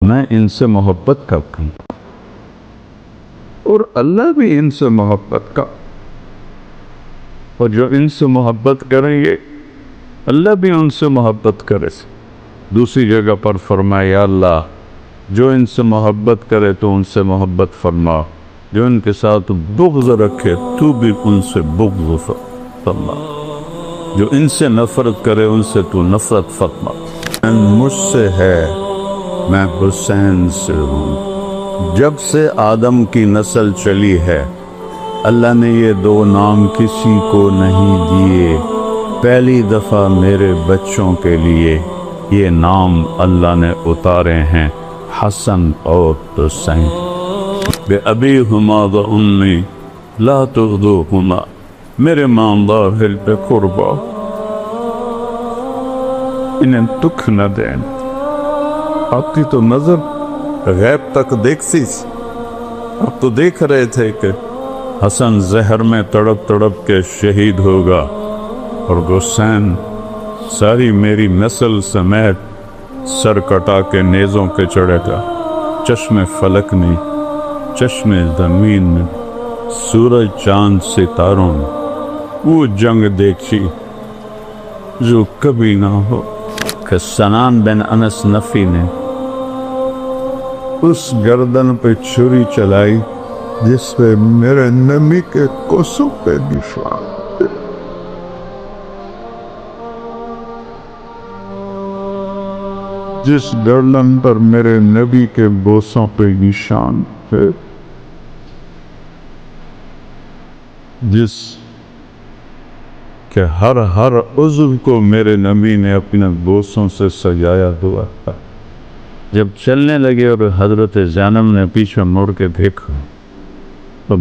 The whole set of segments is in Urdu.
میں ان سے محبت کرتا ہوں اور اللہ بھی ان سے محبت کا، اور جو ان سے محبت کریں گے اللہ بھی ان سے محبت کرے۔ دوسری جگہ پر فرمایا یا اللہ جو ان سے محبت کرے تو ان سے محبت فرما، جو ان کے ساتھ بغض رکھے تو بھی ان سے بغض فرما، جو ان سے نفرت کرے ان سے تو نفرت فرما۔ مجھ سے ہے، میں حسین سے ہوں، جب سے آدم کی نسل چلی ہے اللہ نے یہ دو نام کسی کو نہیں دیے، پہلی دفعہ میرے بچوں کے لیے یہ نام اللہ نے اتارے ہیں، حسن اور حسین۔ بے ابی ہما و امی لا تغدوہما، میرے ماں ظاہر پہ قربا، انہیں دکھ نہ دیں۔ آپ کی تو نظر غیب تک دیکھتی، آپ تو دیکھ رہے تھے کہ حسن زہر میں تڑپ تڑپ کے شہید ہوگا اور حسین ساری میری نسل سمیت سر کٹا کے نیزوں پہ چڑھے گا، چشم فلک میں، چشم زمین میں، سورج چاند ستاروں میں، وہ جنگ دیکھی جو کبھی نہ ہو کہ سنان بن انس نفی نے اس گردن پہ چھری چلائی جس پہ میرے نبی کے کوسوں پہ نشان تھے۔ جس گردن پر میرے نبی کے بوسوں پہ نشان تھے، جس کہ ہر عضو کو میرے نبی نے اپنے بوسوں سے سجایا ہوا تھا۔ جب چلنے لگے اور حضرت زینب نے پیچھے مڑ کے دیکھا تو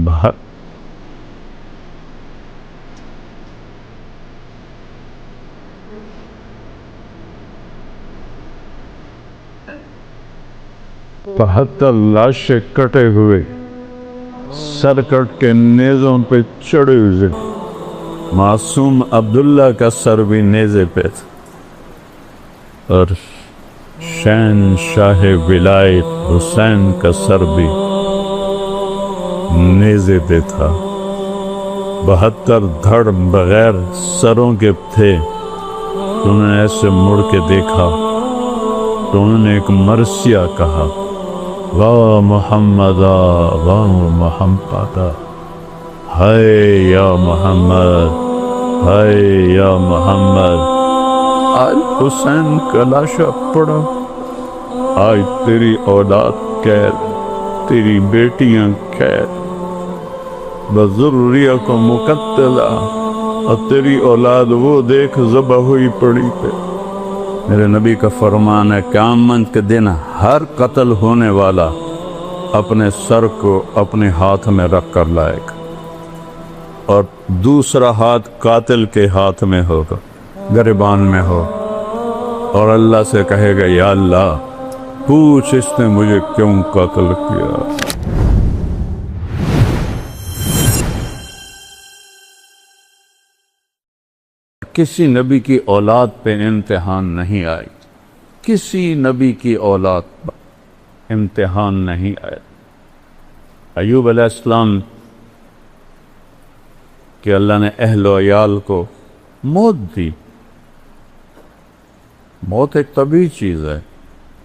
بہتر لاشیں کٹے ہوئے، سر کٹ کے نیزوں پہ چڑھے ہوئے، معصوم عبداللہ کا سر بھی نیزے پہ تھا اور شہنشاہ ولایت حسین کا سر بھی نیزے پہ تھا۔ 72 دھڑ بغیر سروں کے تھے۔ انہوں نے ایسے مڑ کے دیکھا تو انہوں نے ایک مرثیہ کہا، واہ محمدہ واہ محمدہ، ہائے یا محمد ہائے یا محمد۔ آج حسین کا لاشا پڑا، آج تیری اولاد قید، تیری بیٹیاں قید، بذریہ کو مقتلہ، اور تیری اولاد وہ دیکھ ذبح ہوئی پڑی پہ۔ میرے نبی کا فرمان ہے قیامت کے دن ہر قتل ہونے والا اپنے سر کو اپنے ہاتھ میں رکھ کر لائے گا اور دوسرا ہاتھ قاتل کے ہاتھ میں ہوگا، گریبان میں ہو، اور اللہ سے کہے گا یا اللہ پوچھ اس نے مجھے کیوں قتل کیا۔ کسی نبی کی اولاد پہ امتحان نہیں آئی، کسی نبی کی اولاد پر امتحان نہیں آیا۔ ایوب علیہ السلام کہ اللہ نے اہل و عیال کو موت دی، موت ایک طبیعی چیز ہے،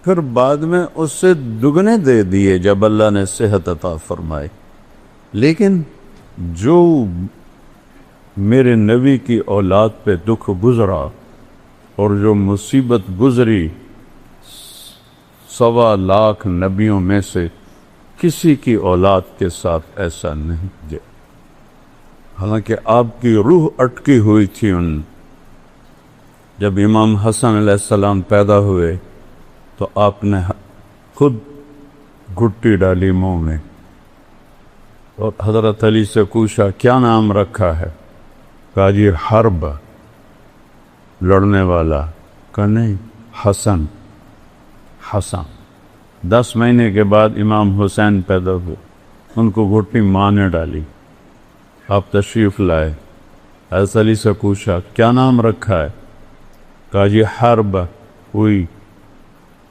پھر بعد میں اس سے دگنے دے دیے جب اللہ نے صحت عطا فرمائی۔ لیکن جو میرے نبی کی اولاد پہ دکھ گزرا اور جو مصیبت گزری، 1.25 لاکھ نبیوں میں سے کسی کی اولاد کے ساتھ ایسا نہیں ہے۔ حالانکہ آپ کی روح اٹکی ہوئی تھی ان۔ جب امام حسن علیہ السلام پیدا ہوئے تو آپ نے خود گھٹی ڈالی منہ میں اور حضرت علی سے پوچھا کیا نام رکھا ہے؟ کہا جی حرب، لڑنے والا۔ کہا نہیں، حسن۔ حسن 10 مہینے کے بعد امام حسین پیدا ہوئے، ان کو گھٹی ماں نے ڈالی، آپ تشریف لائے، حضرت علی سے پوچھا کیا نام رکھا ہے؟ کہا جی حرب، ہوئی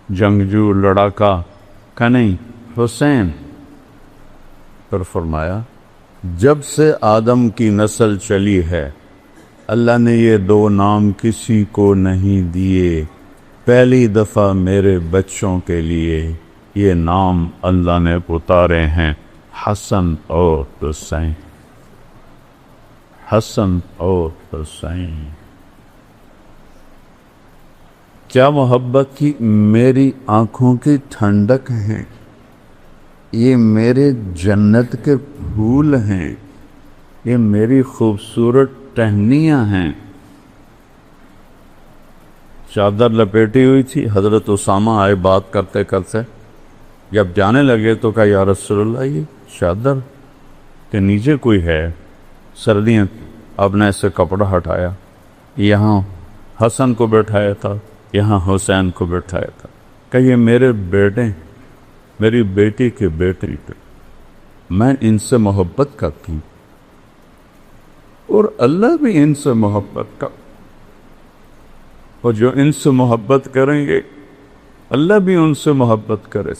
جنگجو لڑاکا کہا نہیں حسین. پھر فرمایا جب سے آدم کی نسل چلی ہے اللہ نے یہ دو نام کسی کو نہیں دیے، پہلی دفعہ میرے بچوں کے لیے یہ نام اللہ نے اتارے ہیں، حسن اور حسین. حسن اور حسین. کیا محبت کی میری آنکھوں کی ٹھنڈک ہیں، یہ میرے جنت کے پھول ہیں، یہ میری خوبصورت ٹہنیاں ہیں. چادر لپیٹی ہوئی تھی. حضرت اسامہ آئے بات کرتے کرتے، جب جانے لگے تو کہا یا رسول اللہ یہ چادر کے نیچے کوئی ہے، سردیاں. آپ نے ایسے کپڑا ہٹایا، یہاں حسن کو بٹھایا تھا، یہاں حسین کو بٹھایا تھا. کہ یہ میرے بیٹے، میری بیٹی کے بیٹے، میں ان سے محبت کرتی ہوں اور اللہ بھی ان سے محبت کا، اور جو ان سے محبت کریں گے اللہ بھی ان سے محبت کرے.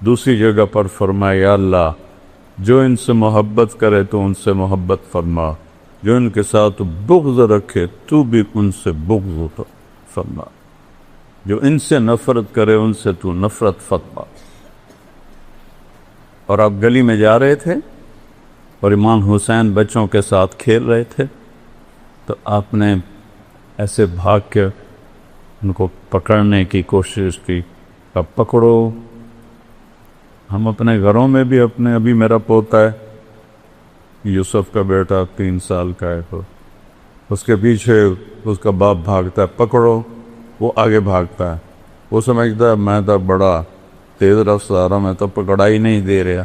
دوسری جگہ پر فرمایا یا اللہ جو ان سے محبت کرے تو ان سے محبت فرما، جو ان کے ساتھ بغض رکھے تو بھی ان سے بغض فرما، جو ان سے نفرت کرے ان سے تو نفرت فرما. اور آپ گلی میں جا رہے تھے اور امام حسین بچوں کے ساتھ کھیل رہے تھے تو آپ نے ایسے بھاگ کے ان کو پکڑنے کی کوشش کی. اب پکڑو. ہم اپنے گھروں میں بھی اپنے، ابھی میرا پوتا ہے یوسف کا بیٹا 3 سال کا ہے، تو اس کے پیچھے اس کا باپ بھاگتا ہے، پکڑو، وہ آگے بھاگتا ہے. وہ سمجھتا ہے میں تو بڑا تیز رفتار ہوں، میں تو پکڑائی نہیں دے رہا.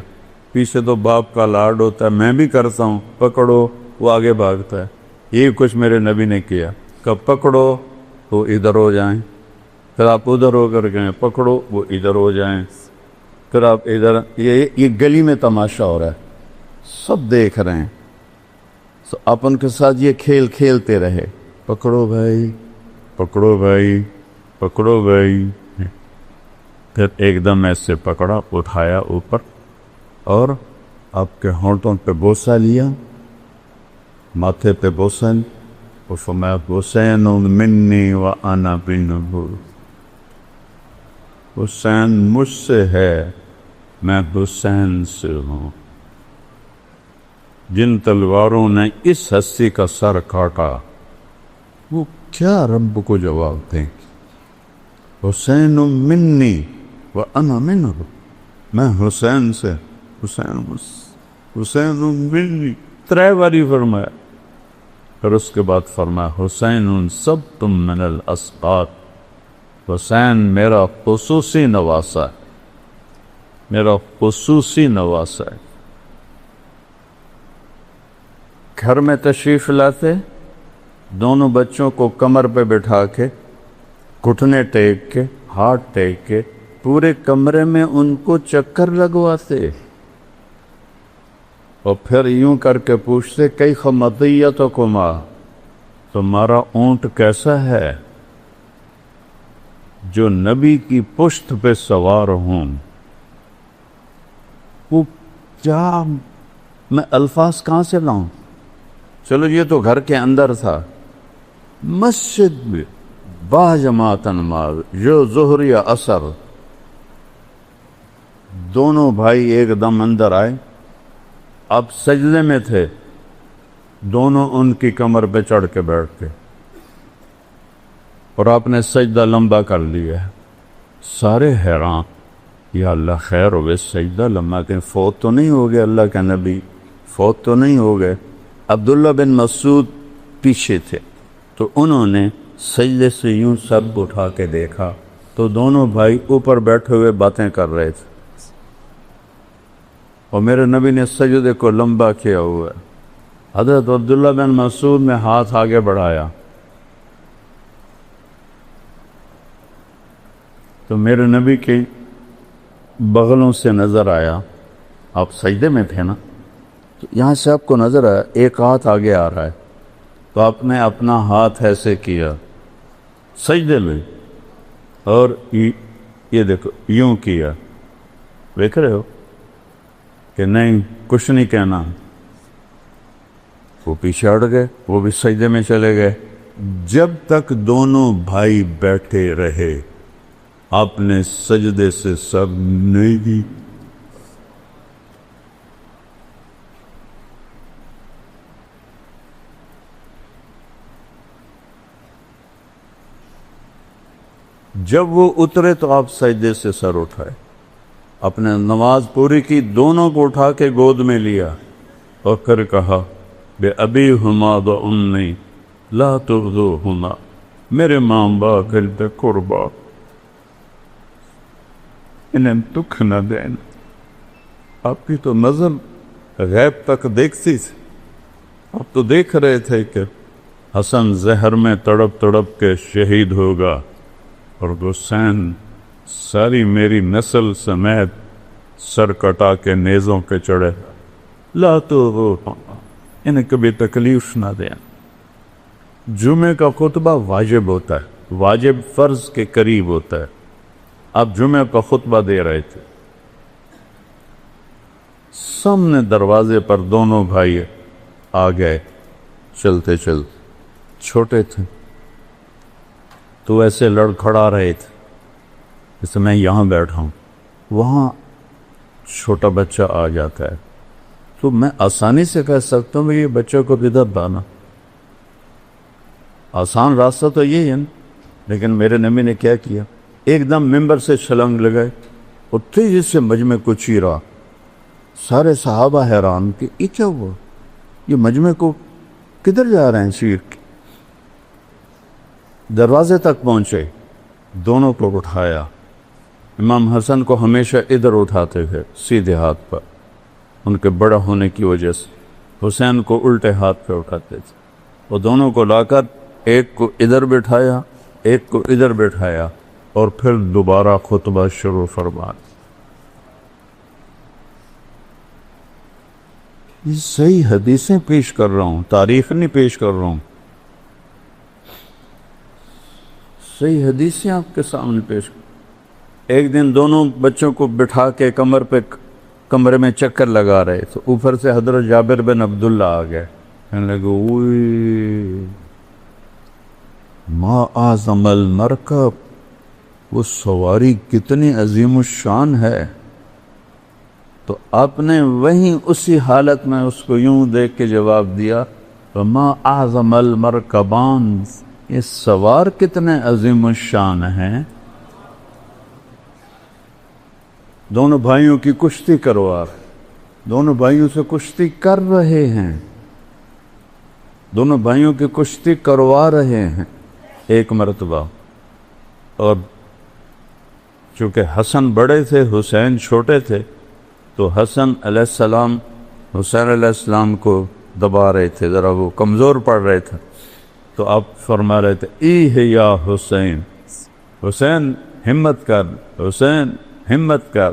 پیچھے تو باپ کا لاڈ ہوتا ہے، میں بھی کرتا ہوں، پکڑو، وہ آگے بھاگتا ہے. یہ کچھ میرے نبی نے کیا کہ پکڑو تو ادھر ہو جائیں، پھر آپ ادھر ہو کر گئے، پکڑو وہ ادھر ہو جائیں، پھر آپ ادھر. یہ گلی میں تماشا ہو رہا ہے، سب دیکھ رہے ہیں. آپ ان کے ساتھ یہ کھیل کھیلتے رہے، پکڑو بھائی، پکڑو بھائی، پکڑو بھائی. پھر ایک دم ایسے پکڑا، اٹھایا اوپر اور آپ کے ہونٹوں پہ بوسہ لیا، ماتھے پہ بوسہ، اور فرمایا حسین منی وانا منہ، حسین مجھ سے ہے میں حسین سے ہوں. جن تلواروں نے اس ہستی کا سر کاٹا وہ کیا رب کو جواب دیں گے. حسین منی وانا منہ، میں حسین سے، حسین منی 3 باری فرمایا. پھر اس کے بعد فرمایا حسین سب تم من الاسباط، حسین میرا خصوصی نواسا ہے، میرا خصوصی نواسا ہے. گھر میں تشریف لاتے، دونوں بچوں کو کمر پہ بٹھا کے، گھٹنے ٹیک کے، ہاتھ ٹیک کے، پورے کمرے میں ان کو چکر لگواتے، اور پھر یوں کر کے پوچھتے کیف مطیتکما، تمہارا اونٹ کیسا ہے. جو نبی کی پشت پہ سوار ہوں. وہ کیا، میں الفاظ کہاں سے لاؤں. چلو یہ تو گھر کے اندر تھا. مسجد میں با جماعت نماز، جو ظہر یا عصر، دونوں بھائی ایک دم اندر آئے. اب سجدے میں تھے، دونوں ان کی کمر پہ چڑھ کے بیٹھ گئے اور آپ نے سجدہ لمبا کر لیا. سارے حیران، یا اللہ خیر ہوئے، سجدہ لمبا کہ فوت تو نہیں ہو گئے، اللہ کے نبی فوت تو نہیں ہو گئے. عبداللہ بن مسعود پیچھے تھے تو انہوں نے سجدے سے یوں سر اٹھا کے دیکھا تو دونوں بھائی اوپر بیٹھے ہوئے باتیں کر رہے تھے، اور میرے نبی نے سجدے کو لمبا کیا ہوا ہے. حضرت عبداللہ بن مسعود نے ہاتھ آگے بڑھایا تو میرے نبی کے بغلوں سے نظر آیا، آپ سجدے میں تھے نا، تو یہاں سے آپ کو نظر آیا ایک ہاتھ آگے آ رہا ہے، تو آپ نے اپنا ہاتھ ایسے کیا سجدے میں، اور یہ دیکھو یوں کیا، دیکھ رہے ہو کہ نہیں کچھ نہیں کہنا. وہ پیچھے ہٹ گئے, وہ بھی سجدے میں چلے گئے. جب تک دونوں بھائی بیٹھے رہے آپ نے سجدے سے سر نہیں دی. جب وہ اترے تو آپ سجدے سے سر اٹھائے, اپنے نماز پوری کی, دونوں کو اٹھا کے گود میں لیا اور پھر کہا بے ابی ہما و امی لا تغزوہما, میرے ماں باپ پہ قربا انہیں دکھ نہ دینا. آپ کی تو نظر غیب تک دیکھتی تھی, آپ تو دیکھ رہے تھے کہ حسن زہر میں تڑپ تڑپ کے شہید ہوگا اور حسین ساری میری نسل سمیت سر کٹا کے نیزوں پہ چڑھے. لا تو انہیں کبھی تکلیف نہ دیں. جمعے کا خطبہ واجب ہوتا ہے, واجب فرض کے قریب ہوتا ہے. آپ جمعہ کا خطبہ دے رہے تھے, سامنے دروازے پر دونوں بھائی آ گئے چلتے چلتے. چھوٹے تھے تو ایسے لڑکھڑا رہے تھے جیسے میں یہاں بیٹھا ہوں, وہاں چھوٹا بچہ آ جاتا ہے تو میں آسانی سے کہہ سکتا ہوں یہ بچے کو بدعت بانا, آسان راستہ تو یہی ہے. لیکن میرے نبی نے کیا کیا, ایک دم ممبر سے چھلنگ لگائے اور تیزی سے مجمع کو چیرا. سارے صحابہ حیران کہ یہ کیا ہوا, یہ مجمع کو کدھر جا رہے ہیں چیر کے. دروازے تک پہنچے, دونوں کو اٹھایا. امام حسن کو ہمیشہ ادھر اٹھاتے تھے سیدھے ہاتھ پر, ان کے بڑا ہونے کی وجہ سے. حسین کو الٹے ہاتھ پہ اٹھاتے تھے. وہ دونوں کو لا کر ایک کو ادھر بٹھایا, ایک کو ادھر بٹھایا اور پھر دوبارہ خطبہ شروع فرمایا. یہ صحیح حدیثیں پیش کر رہا ہوں, تاریخ نہیں پیش کر رہا ہوں, صحیح حدیثیں آپ کے سامنے پیش. ایک دن دونوں بچوں کو بٹھا کے کمرے میں چکر لگا رہے تو اوپر سے حضرت جابر بن عبداللہ آ گئے. کہنے لگے اوئے ما اعظم المرکب, وہ سواری کتنی عظیم الشان ہے. تو آپ نے وہیں اسی حالت میں اس کو یوں دیکھ کے جواب دیا ما اعظم المرکبان, یہ سوار کتنے عظیم الشان ہیں. دونوں بھائیوں کی کشتی کروا, دونوں بھائیوں سے کشتی کر رہے ہیں, دونوں بھائیوں کی کشتی کروا رہے ہیں ایک مرتبہ. اور چونکہ حسن بڑے تھے حسین چھوٹے تھے تو حسن علیہ السلام حسین علیہ السلام کو دبا رہے تھے, ذرا وہ کمزور پڑ رہے تھے. تو آپ فرما رہے تھے ای ہے یا حسین, حسین ہمت کر, حسین ہمت کر.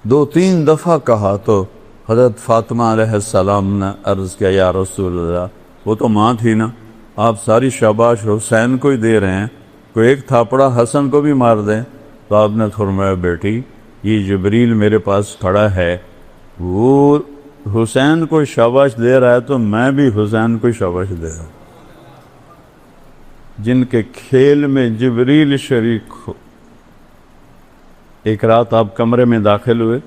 2-3 دفعہ کہا تو حضرت فاطمہ علیہ السلام نے عرض کیا یا رسول اللہ, وہ تو ماں تھی نا, آپ ساری شاباش حسین کو ہی دے رہے ہیں, کوئی ایک تھاپڑا حسن کو بھی مار دیں. تو آپ نے فرمایا بیٹی یہ جبریل میرے پاس کھڑا ہے, وہ حسین کو شاباش دے رہا ہے تو میں بھی حسین کو شاباش دے رہا ہوں. جن کے کھیل میں جبریل شریک ہو. ایک رات آپ کمرے میں داخل ہوئے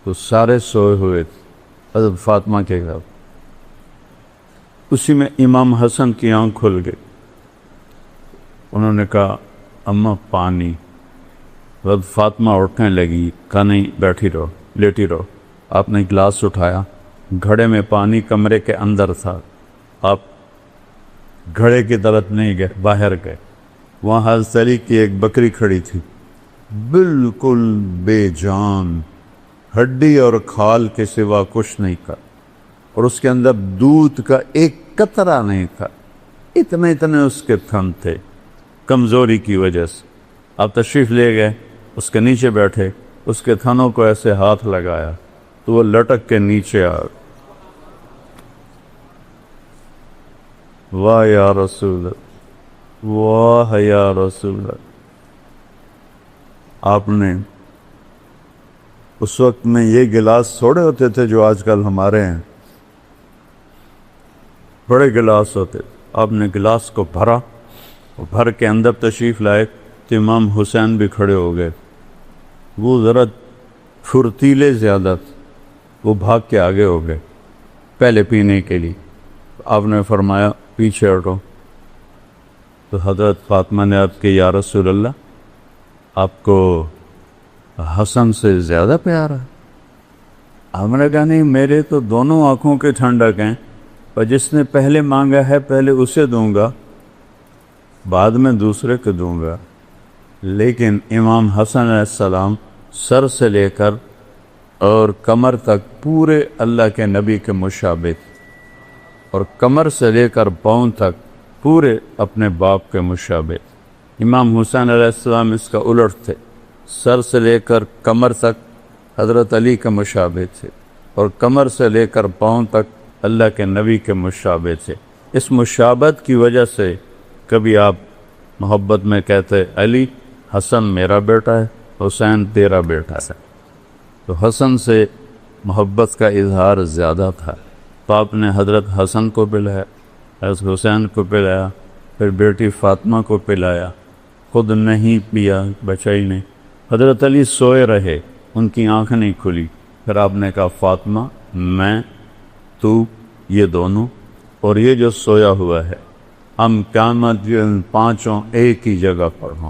تو سارے سوئے ہوئے تھے حضرت فاطمہ کے گھر. اسی میں امام حسن کی آنکھ کھل گئی. انہوں نے کہا اماں پانی. حضرت فاطمہ اٹھنے لگی, کہا نہیں بیٹھی رہو, لیٹی رہو. آپ نے گلاس اٹھایا, گھڑے میں پانی کمرے کے اندر تھا. آپ گھڑے کی طرف نہیں گئے, باہر گئے. وہاں حضرت علی کی ایک بکری کھڑی تھی, بالکل بے جان, ہڈی اور کھال کے سوا کچھ نہیں تھا, اور اس کے اندر دودھ کا ایک قطرہ نہیں تھا. اتنے اس کے تھن تھے کمزوری کی وجہ سے. آپ تشریف لے گئے, اس کے نیچے بیٹھے, اس کے تھنوں کو ایسے ہاتھ لگایا تو وہ لٹک کے نیچے آ. واہ یا رسول اللہ, واہ یا رسول اللہ. آپ نے اس وقت میں یہ گلاس تھوڑے ہوتے تھے جو آج کل ہمارے ہیں، بڑے گلاس ہوتے، آپ نے گلاس کو بھرا، بھر کے اندر تشریف لائے تو امام حسین بھی کھڑے ہو گئے، وہ ذرا پھرتیلے زیادہ تھے، وہ بھاگ کے آگے ہو گئے پہلے پینے کے لیے، آپ نے فرمایا پیچھے ہٹو، تو حضرت فاطمہ نے عرض کی یا رسول اللہ آپ کو حسن سے زیادہ پیار ہے؟ ہم نے کہا نہیں، میرے تو دونوں آنکھوں کے ٹھنڈک ہیں، پر جس نے پہلے مانگا ہے پہلے اسے دوں گا، بعد میں دوسرے کو دوں گا۔ لیکن امام حسن علیہ السلام سر سے لے کر اور کمر تک پورے اللہ کے نبی کے مشابہ تھے، اور کمر سے لے کر پاؤں تک پورے اپنے باپ کے مشابہ تھے۔ امام حسین علیہ السلام اس کا الٹ تھے، سر سے لے کر کمر تک حضرت علی کے مشابہ تھے، اور کمر سے لے کر پاؤں تک اللہ کے نبی کے مشابہ تھے۔ اس مشابہت کی وجہ سے کبھی آپ محبت میں کہتے علی حسن میرا بیٹا ہے، حسین تیرا بیٹا ہے، تو حسن سے محبت کا اظہار زیادہ تھا، تو آپ نے حضرت حسن کو پلایا، حضرت حسین کو پلایا، پھر بیٹی فاطمہ کو پلایا، خود نہیں پیا، بچائی نہیں۔ حضرت علی سوئے رہے، ان کی آنکھ نہیں کھلی، پھر آپ نے کہا فاطمہ میں تو یہ دونوں اور یہ جو سویا ہوا ہے، ہم قیامت کے دن پانچوں ایک ہی جگہ پر ہوں،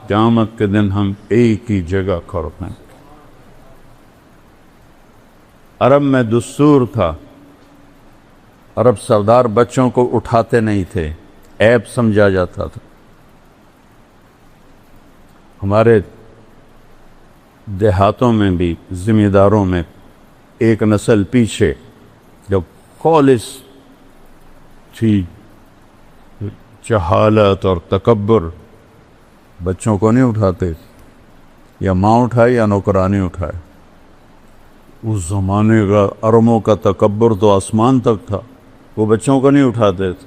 قیامت کے دن ہم ایک ہی جگہ پر ہیں۔ عرب میں دستور تھا، عرب سردار بچوں کو اٹھاتے نہیں تھے، عیب سمجھا جاتا تھا۔ ہمارے دیہاتوں میں بھی ذمہ داروں میں ایک نسل پیچھے جب خالص تھی جہالت اور تکبر، بچوں کو نہیں اٹھاتے، یا ماں اٹھائے یا نوکرانی اٹھائے۔ اس زمانے کا عربوں کا تکبر تو آسمان تک تھا، وہ بچوں کو نہیں اٹھاتے تھے،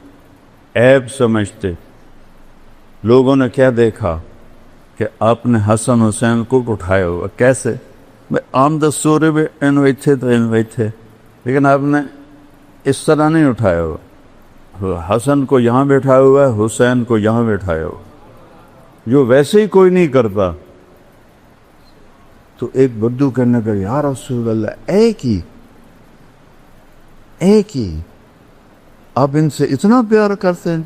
عیب سمجھتے۔ لوگوں نے کیا دیکھا کہ آپ نے حسن حسین کو اٹھایا ہوا، کیسے؟ عام دستور بھی ان تھے تو ان تھے، لیکن آپ نے اس طرح نہیں اٹھایا ہوا، حسن کو یہاں بیٹھایا ہوا ہے، حسین کو یہاں بیٹھایا ہوا، جو ویسے ہی کوئی نہیں کرتا۔ تو ایک بدو کہنے کا یا رسول اللہ ایک ہی آپ ان سے اتنا پیار کرتے ہیں؟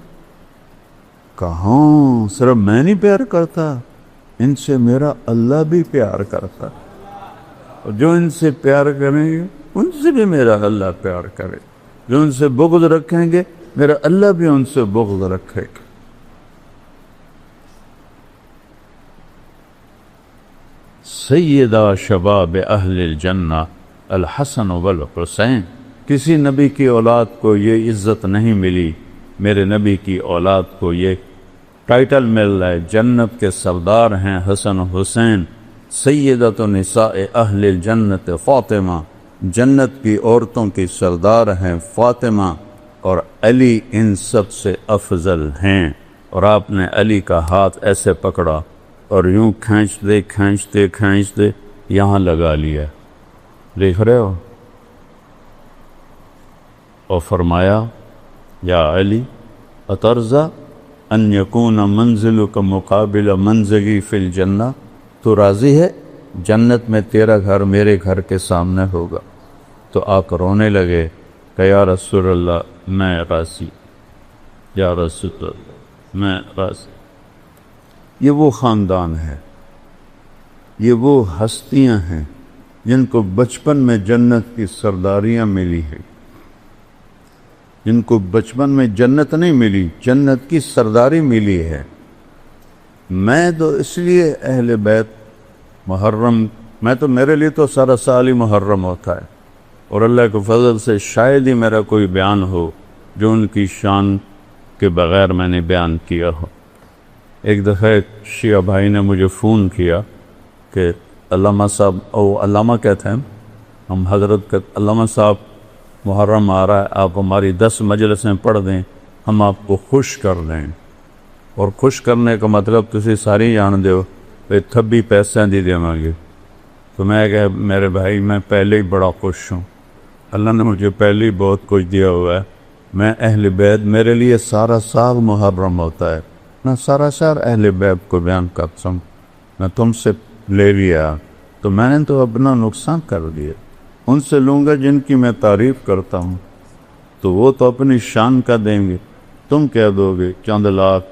کہاں صرف میں نہیں پیار کرتا، ان سے میرا اللہ بھی پیار کرتا، اور جو ان سے پیار کریں گے ان سے بھی میرا اللہ پیار کرے، جو ان سے بغض رکھیں گے میرا اللہ بھی ان سے بغض رکھے گا۔ سیدہ شباب اہل الجنہ الحسن والحسین، کسی نبی کی اولاد کو یہ عزت نہیں ملی، میرے نبی کی اولاد کو یہ ٹائٹل مل رہا ہے، جنت کے سردار ہیں حسن حسین، سیدۃ نساء اہل الجنت فاطمہ، جنت کی عورتوں کی سردار ہیں فاطمہ، اور علی ان سب سے افضل ہیں۔ اور آپ نے علی کا ہاتھ ایسے پکڑا اور یوں کھینچتے کھینچتے کھینچتے یہاں لگا لیا، دیکھ رہے ہو، اور فرمایا یا علی اترضا ان یکون منزلک مقابل منزلی فی الجنہ، تو راضی ہے جنت میں تیرا گھر میرے گھر کے سامنے ہوگا؟ تو آپ رونے لگے کہ یا رسول اللہ میں راضی، یا رسول اللہ میں راضی۔ یہ وہ خاندان ہے، یہ وہ ہستیاں ہیں جن کو بچپن میں جنت کی سرداریاں ملی ہیں، جن کو بچپن میں جنت نہیں ملی، جنت کی سرداری ملی ہے۔ میں تو اس لیے اہل بیت محرم، میں تو میرے لیے تو سارا سال ہی محرم ہوتا ہے، اور اللہ کے فضل سے شاید ہی میرا کوئی بیان ہو جو ان کی شان کے بغیر میں نے بیان کیا ہو۔ ایک دفعہ ایک شیعہ بھائی نے مجھے فون کیا کہ علامہ صاحب، او علامہ کہتے ہیں ہم، حضرت کا علامہ صاحب محرم آ رہا ہے، آپ ہماری 10 مجلسیں پڑھ دیں، ہم آپ کو خوش کر دیں۔ اور خوش کرنے کا مطلب تسی ساری جان دے ہو پھر تھبی پیسہ دی دیواں گے. تو میں کہا میرے بھائی میں پہلے ہی بڑا خوش ہوں, اللہ نے مجھے پہلے ہی بہت کچھ دیا ہوا ہے. میں اہل بیت, میرے لیے سارا سال محرم ہوتا ہے, میں سارا سال اہل بیت کو بیان کرتا ہوں. میں تم سے لے لیا تو میں نے تو اپنا نقصان کر دیا. ان سے لوں گا جن کی میں تعریف کرتا ہوں تو وہ تو اپنی شان کا دیں گے, تم کیا دو گے چند لاکھ,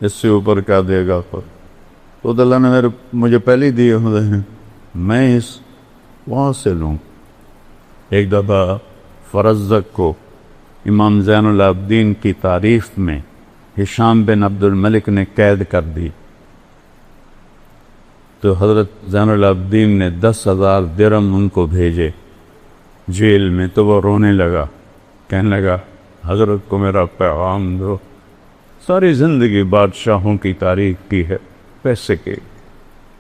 اس سے اوپر کیا دے گا. تو اللہ نے مجھے پہلے ہی دیے ہوئے ہیں, میں اس وہاں سے لوں. ایک دفعہ فرزدق کو امام زین العابدین کی تعریف میں ہشام بن عبد الملک نے قید کر دی, تو حضرت زین العابدین نے 10,000 درہم ان کو بھیجے جیل میں. تو وہ رونے لگا, کہنے لگا حضرت کو میرا پیغام دو, ساری زندگی بادشاہوں کی تعریف کی ہے, پیسے کی,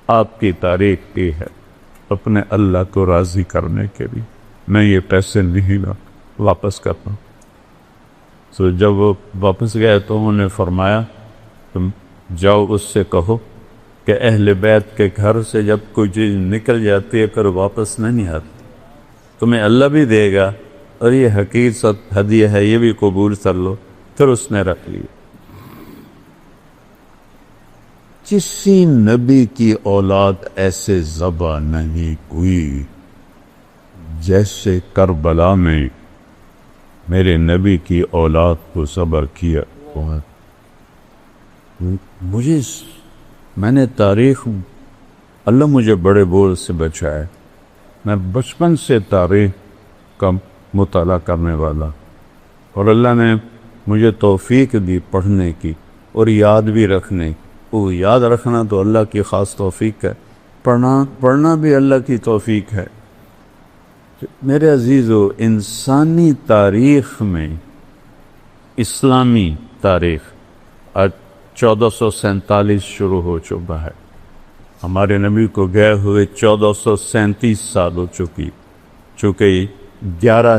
آپ کی تعریف کی ہے, اپنے اللہ کو راضی کرنے کے لیے میں یہ پیسے نہیں واپس کرتا ہوں. تو جب وہ واپس گئے تو انہوں نے فرمایا تم جاؤ اس سے کہو کہ اہل بیت کے گھر سے جب کوئی چیز نکل جاتی ہے پھر واپس نہیں آتی, تمہیں اللہ بھی دے گا اور یہ حقیر ست ہدیہ ہے, یہ بھی قبول کر لو. پھر اس نے رکھ لی. کسی نبی کی اولاد ایسے ذبح نہیں ہوئی جیسے کربلا میں میرے نبی کی اولاد کو ذبح کیا. میں نے تاریخ, اللہ مجھے بڑے بول سے بچائے, میں بچپن سے تاریخ کا مطالعہ کرنے والا, اور اللہ نے مجھے توفیق دی پڑھنے کی اور یاد بھی رکھنے کی. وہ یاد رکھنا تو اللہ کی خاص توفیق ہے, پڑھنا بھی اللہ کی توفیق ہے. میرے عزیزو, انسانی تاریخ میں اسلامی تاریخ آج 1447 شروع ہو چکا ہے. ہمارے نبی کو گئے ہوئے 1437 سال ہو چکی, چونکہ 11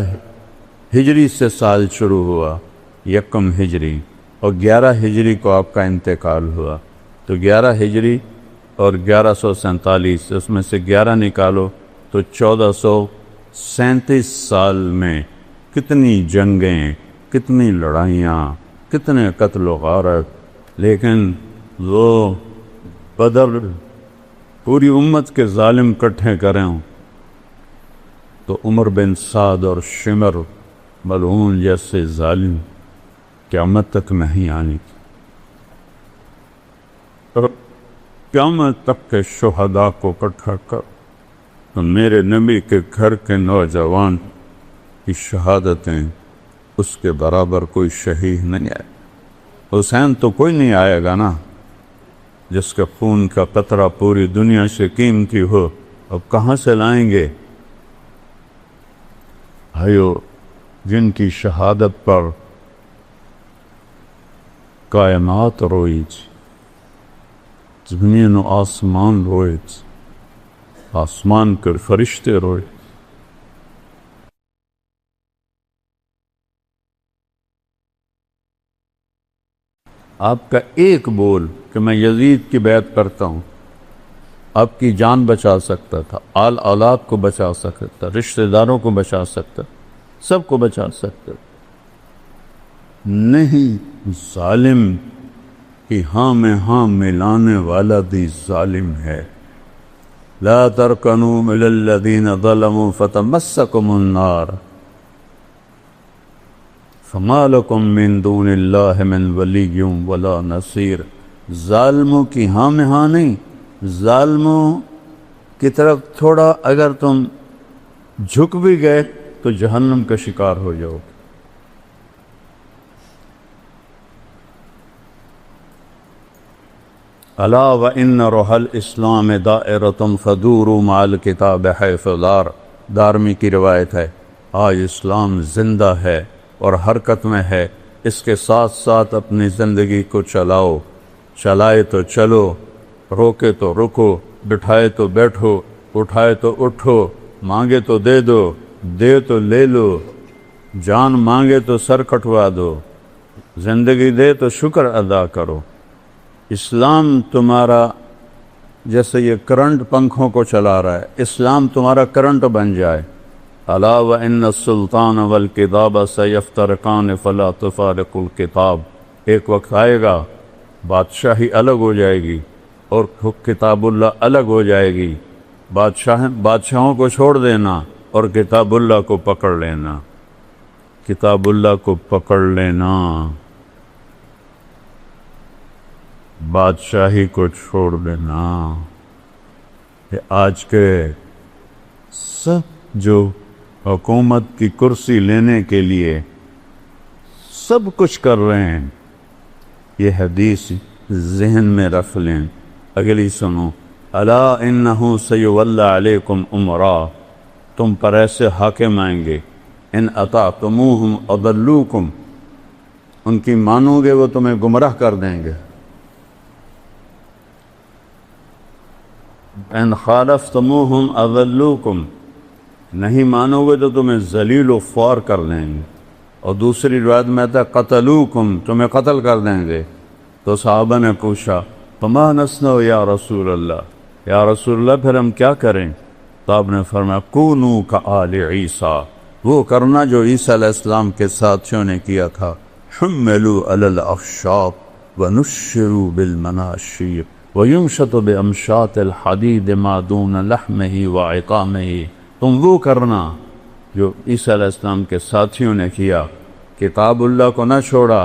ہجری سے سال شروع ہوا, 1 ہجری, اور 11 ہجری کو آپ کا انتقال ہوا. تو 11 ہجری اور 1147, اس میں سے 11 نکالو تو 1437 سال میں کتنی جنگیں, کتنی لڑائیاں, کتنے قتل و غارت. لیکن وہ بدر پوری امت کے ظالم کٹھے کریں تو عمر بن سعد اور شمر ملعون جیسے ظالم قیامت تک نہیں آنی. اور قیامت تک کے شہداء کو اکٹھا کر تو میرے نبی کے گھر کے نوجوان کی شہادتیں اس کے برابر کوئی شہید نہیں آئے. حسین تو کوئی نہیں آئے گا نا جس کے خون کا قطرہ پوری دنیا سے قیمتی ہو, اب کہاں سے لائیں گے؟ بھائیو, جن کی شہادت پر کائنات روئی, زمین و آسمان روئے, آسمان کے فرشتے روئے. آپ کا ایک بول کہ میں یزید کی بیعت کرتا ہوں آپ کی جان بچا سکتا تھا, آل اولاد کو بچا سکتا تھا, رشتہ داروں کو بچا سکتا, سب کو بچا سکتا. نہیں, ظالم کی ہاں میں ہاں ملانے والا بھی ظالم ہے. لا ترکنوا الی الذین ظلموا فتمسکم النار فما لکم من دون اللہ من ولی ولا نصیر. ظالموں کی ہاں میں ہاں نہیں, ظالموں کی طرف تھوڑا اگر تم جھک بھی گئے تو جہنم کا شکار ہو جاؤ. الا وان روح الاسلام دائرۃ فدوروا مع الکتاب حیث دار. دارمی کی روایت ہے, آج اسلام زندہ ہے اور حرکت میں ہے, اس کے ساتھ ساتھ اپنی زندگی کو چلاؤ, چلائے تو چلو, روکے تو رکو, بٹھائے تو بیٹھو, اٹھائے تو اٹھو, مانگے تو دے دو, دے تو لے لو, جان مانگے تو سر کٹوا دو, زندگی دے تو شکر ادا کرو. اسلام تمہارا جیسے یہ کرنٹ پنکھوں کو چلا رہا ہے، اسلام تمہارا کرنٹ بن جائے. الا وان السلطان والکتاب سیفترقان فلا تفارقوا الکتاب. ایک وقت آئے گا بادشاہی الگ ہو جائے گی اور کتاب اللہ الگ ہو جائے گی. بادشاہوں کو چھوڑ دینا اور کتاب اللہ کو پکڑ لینا. کتاب اللہ کو پکڑ لینا، بادشاہی کو چھوڑ دینا. کہ آج کے سب جو حکومت کی کرسی لینے کے لیے سب کچھ کر رہے ہیں، یہ حدیث ذہن میں رکھ لیں. اگلی سنو. الا انہ سیولی علیکم امراء. تم پر ایسے حاکم آئیں گے، ان اطعتموہم اضلوکم، ان کی مانو گے وہ تمہیں گمراہ کر دیں گے. ان خالفتموہم اضلوکم، نہیں مانو گے تو تمہیں ذلیل و خوار کر دیں گے. اور دوسری روایت میں آتا ہے قتلوکم، تمہیں قتل کر دیں گے. تو صحابہ نے پوچھا فما نصنع یا رسول اللہ، یا رسول اللہ پھر ہم کیا کریں؟ تو آپ نے فرمایا کونوا کآل عیسیٰ، وہ کرنا جو عیسیٰ علیہ السلام کے ساتھیوں نے کیا تھا. حملوا علی الاخشاب ونشروا بالمناشیر وینشط بامشاط الحدید ما دون لحمہ وعظامہ. تم وہ کرنا جو عیسیٰ علیہ السلام کے ساتھیوں نے کیا. کتاب اللہ کو نہ چھوڑا،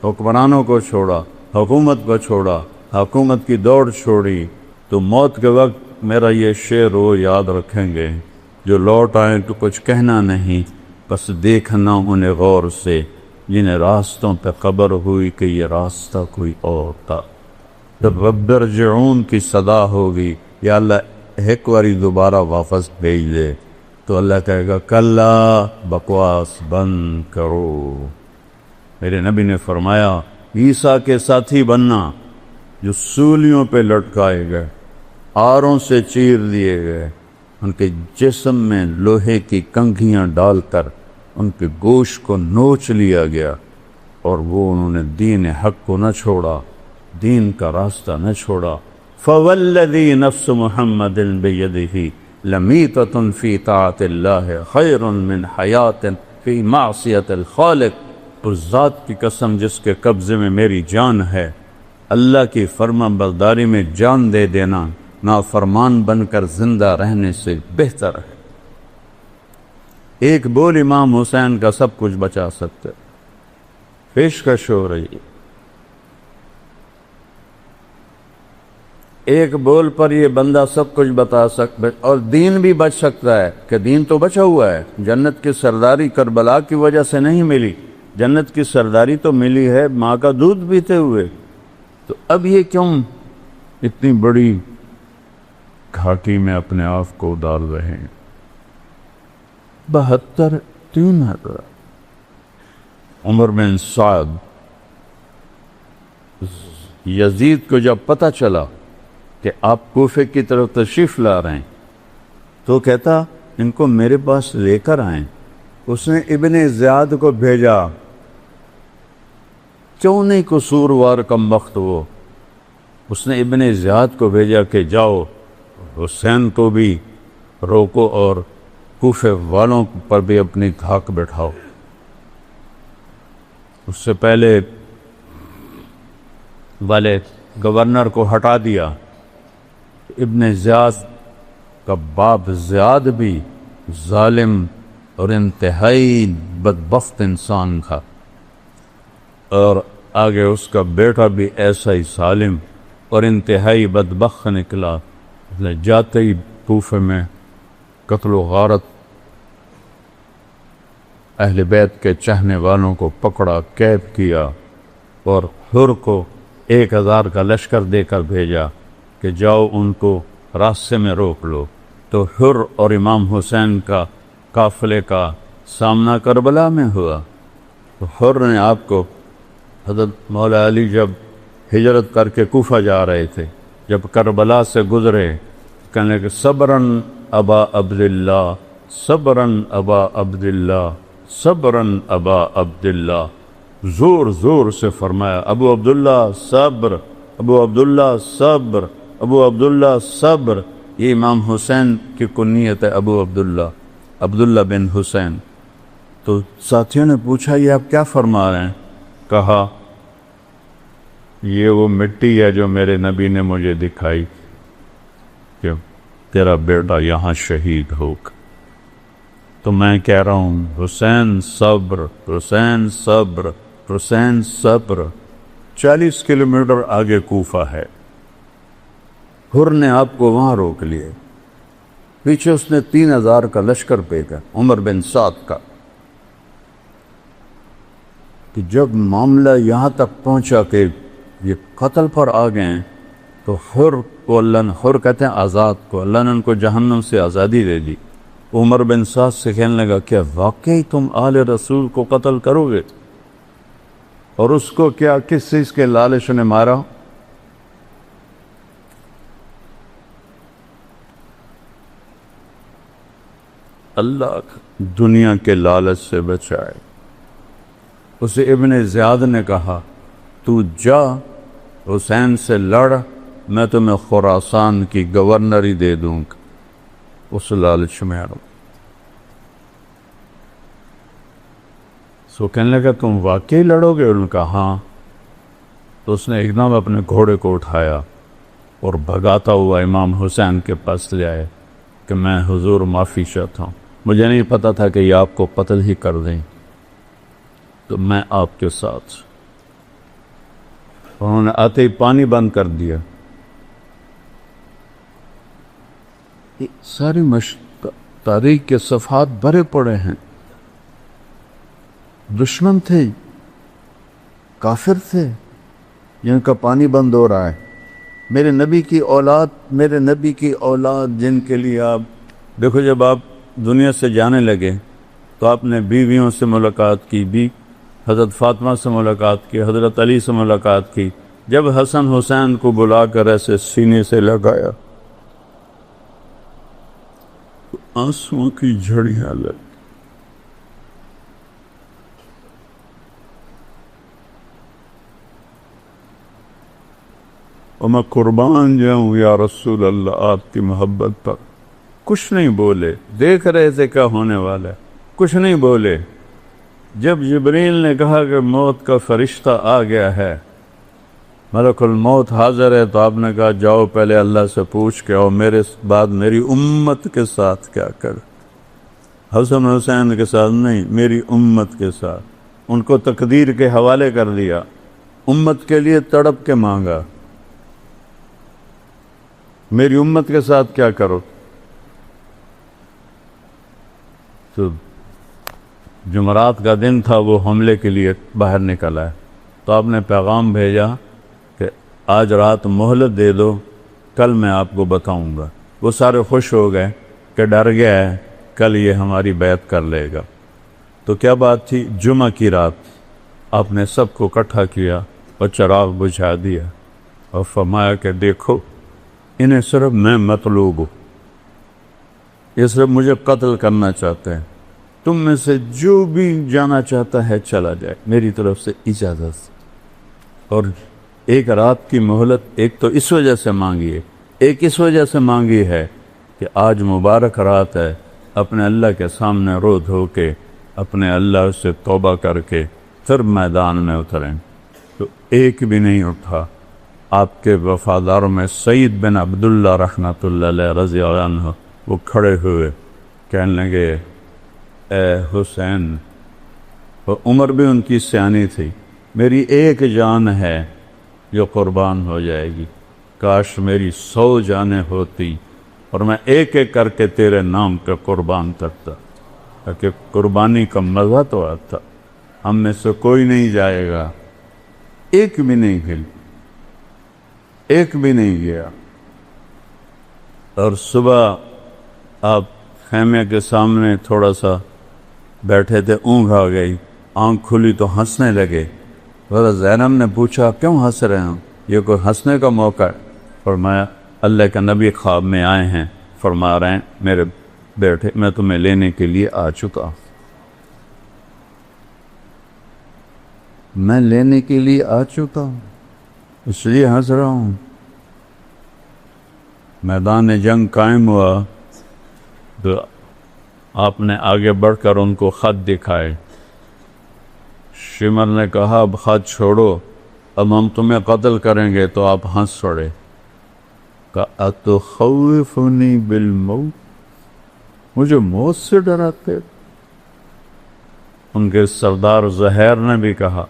حکمرانوں کو چھوڑا، حکومت کو چھوڑا، حکومت کی دوڑ چھوڑی. تو موت کے وقت میرا یہ شعر وہ یاد رکھیں گے، جو لوٹ آئیں تو کچھ کہنا نہیں، بس دیکھنا انہیں غور سے، جنہیں راستوں پہ خبر ہوئی کہ یہ راستہ کوئی اور تھا. جب رب ارجعون کی صدا ہوگی، یا اللہ ایک باری دوبارہ واپس بھیج دے، تو اللہ کہے گا کلا، بکواس بند کرو. میرے نبی نے فرمایا عیسیٰ کے ساتھی بننا جو سولیوں پہ لٹکائے گئے، آروں سے چیر دیے گئے، ان کے جسم میں لوہے کی کنگھیاں ڈال کر ان کے گوشت کو نوچ لیا گیا، اور وہ انہوں نے دین حق کو نہ چھوڑا، دین کا راستہ نہ چھوڑا. فوالذی نفس محمد بیدہ لمیتۃ فی طاعت اللہ خیر من حیات فی معصیت الخالق. اس ذات کی قسم جس کے قبضے میں میری جان ہے، اللہ کی فرما برداری میں جان دے دینا نافرمان بن کر زندہ رہنے سے بہتر ہے. ایک بول امام حسین کا سب کچھ بچا سکتے. پیشکش ہو رہی ہے، ایک بول پر یہ بندہ سب کچھ بتا سکتا، اور دین بھی بچ سکتا ہے کہ دین تو بچا ہوا ہے. جنت کی سرداری کربلا کی وجہ سے نہیں ملی، جنت کی سرداری تو ملی ہے ماں کا دودھ پیتے ہوئے. تو اب یہ کیوں اتنی بڑی گھاٹی میں اپنے آپ کو ڈال رہے ہیں؟ 73 عمر بن سعد، یزید کو جب پتہ چلا کہ آپ کوفے کی طرف تشریف لا رہے ہیں، تو کہتا ان کو میرے پاس لے کر آئیں. اس نے ابن زیاد کو بھیجا. کیوں نہیں قصوروار کم وقت وہ، اس نے ابن زیاد کو بھیجا کہ جاؤ حسین کو بھی روکو اور کوفے والوں پر بھی اپنی دھاک بٹھاؤ. اس سے پہلے والے گورنر کو ہٹا دیا. ابن زیاد کا باپ زیاد بھی ظالم اور انتہائی بدبخت انسان تھا، اور آگے اس کا بیٹا بھی ایسا ہی ظالم اور انتہائی بدبخت نکلا. جاتے ہی کوفے میں قتل و غارت، اہل بیت کے چاہنے والوں کو پکڑا، قید کیا، اور حر کو 1000 کا لشکر دے کر بھیجا کہ جاؤ ان کو راستے میں روک لو. تو حر اور امام حسین کا قافلے کا سامنا کربلا میں ہوا. تو حر نے آپ کو، حضرت مولا علی جب ہجرت کر کے کوفہ جا رہے تھے، جب کربلا سے گزرے، کہنے کہ صبراً ابا عبداللہ، صبراً ابا عبداللہ، صبراً ابا عبداللہ، زور زور سے فرمایا ابو عبداللہ صبر، ابو عبداللہ صبر، ابو عبداللہ صبر، یہ امام حسین کی کنیت ہے ابو عبداللہ بن حسین۔ تو ساتھیوں نے پوچھا یہ آپ کیا فرما رہے ہیں؟ کہا یہ وہ مٹی ہے جو میرے نبی نے مجھے دکھائی کہ تیرا بیٹا یہاں شہید ہوگا، تو میں کہہ رہا ہوں حسین صبر، حسین صبر، حسین صبر۔ 40 کلومیٹر آگے کوفہ ہے، حر نے آپ کو وہاں روک لیے، پیچھے اس نے 3000 کا لشکر بھیجا عمر بن سعد کا، کہ جب معاملہ یہاں تک پہنچا کہ یہ قتل پر آ گئے ہیں تو حر کو اللہ نے، حر کہتے ہیں آزاد کو، اللہ نے ان کو جہنم سے آزادی دے دی۔ عمر بن سعد سے کہنے لگا کیا واقعی تم آل رسول کو قتل کرو گے؟ اور اس کو کیا کس چیز کے لالچ نے مارا؟ اللہ دنیا کے لالچ سے بچائے۔ اسے ابن زیاد نے کہا تو جا حسین سے لڑ، میں تمہیں خراسان کی گورنری دے دوں گا۔ اس لالچ میں آڑو سو کہنے لگا تم واقعی لڑو گے؟ ان کا ہاں۔ تو اس نے ایک دم اپنے گھوڑے کو اٹھایا اور بھگاتا ہوا امام حسین کے پاس لے آئے کہ میں حضور معافی چاہتا ہوں، مجھے نہیں پتا تھا کہ یہ آپ کو قتل ہی کر دیں، تو میں آپ کے ساتھ۔ انہوں نے آتے ہی پانی بند کر دیا۔ ساری تاریخ کے صفحات بھرے پڑے ہیں، دشمن تھے، کافر تھے، جن کا پانی بند ہو رہا ہے۔ میرے نبی کی اولاد جن کے لیے آپ دیکھو، جب آپ دنیا سے جانے لگے تو آپ نے بیویوں سے ملاقات کی، حضرت فاطمہ سے ملاقات کی، حضرت علی سے ملاقات کی۔ جب حسن حسین کو بلا کر ایسے سینے سے لگایا تو آنسوؤں کی جھڑیاں لگ۔ اور میں قربان جاؤں یا رسول اللہ آپ کی محبت پر۔ کچھ نہیں بولے، دیکھ رہے تھے کیا ہونے والا ہے، کچھ نہیں بولے۔ جب جبریل نے کہا کہ موت کا فرشتہ آ گیا ہے، ملک الموت حاضر ہے، تو آپ نے کہا جاؤ پہلے اللہ سے پوچھ کے، اور میرے بعد میری امت کے ساتھ کیا کر۔ حسن حسین کے ساتھ نہیں، میری امت کے ساتھ۔ ان کو تقدیر کے حوالے کر دیا، امت کے لیے تڑپ کے مانگا، میری امت کے ساتھ کیا کرو۔ تو جمعرات کا دن تھا، وہ حملے کے لیے باہر نکل آئے، تو آپ نے پیغام بھیجا کہ آج رات مہلت دے دو، کل میں آپ کو بتاؤں گا۔ وہ سارے خوش ہو گئے کہ ڈر گیا ہے کل یہ ہماری بیعت کر لے گا۔ تو کیا بات تھی؟ جمعہ کی رات آپ نے سب کو اکٹھا کیا اور چراغ بجھا دیا اور فرمایا کہ دیکھو انہیں صرف میں مطلوب ہوں، یہ صرف مجھے قتل کرنا چاہتے ہیں، تم میں سے جو بھی جانا چاہتا ہے چلا جائے، میری طرف سے اجازت۔ اور ایک رات کی مہلت ایک تو اس وجہ سے مانگی ہے، ایک اس وجہ سے مانگی ہے کہ آج مبارک رات ہے، اپنے اللہ کے سامنے رو دھو کے، اپنے اللہ سے توبہ کر کے پھر میدان میں اتریں۔ تو ایک بھی نہیں اٹھا۔ آپ کے وفاداروں میں سعید بن عبداللہ رحمۃ اللہ علیہ رضی اللہ عنہ، وہ کھڑے ہوئے کہنے لگے اے حسین، اور عمر بھی ان کی سیانی تھی، میری ایک جان ہے جو قربان ہو جائے گی، کاش میری 100 جانیں ہوتی اور میں ایک ایک کر کے تیرے نام پہ قربان کرتا، تاکہ قربانی کا مزہ تو آتا۔ ہم میں سے کوئی نہیں جائے گا، ایک بھی نہیں گئی، ایک بھی نہیں گیا۔ اور صبح آپ خیمے کے سامنے تھوڑا سا بیٹھے تھے، اونگھ آ گئی، آنکھ کھلی تو ہنسنے لگے۔ حضرت زینب نے پوچھا کیوں ہنس رہے ہیں، یہ کوئی ہنسنے کا موقع ہے؟ فرمایا اللہ کا نبی خواب میں آئے ہیں، فرما رہے ہیں میرے بیٹے میں تمہیں لینے کے لیے آ چکا ہوں، میں لینے کے لیے آ چکا ہوں۔ اس لیے ہنس رہا ہوں. میدان جنگ قائم ہوا تو آپ نے آگے بڑھ کر ان کو خط دکھائے. شمر نے کہا اب خط چھوڑو، اب ہم تمہیں قتل کریں گے. تو آپ ہنس پڑے. کہا اتخوفنی بالموت، مجھے موت سے ڈراتے. ان کے سردار زہیر نے بھی کہا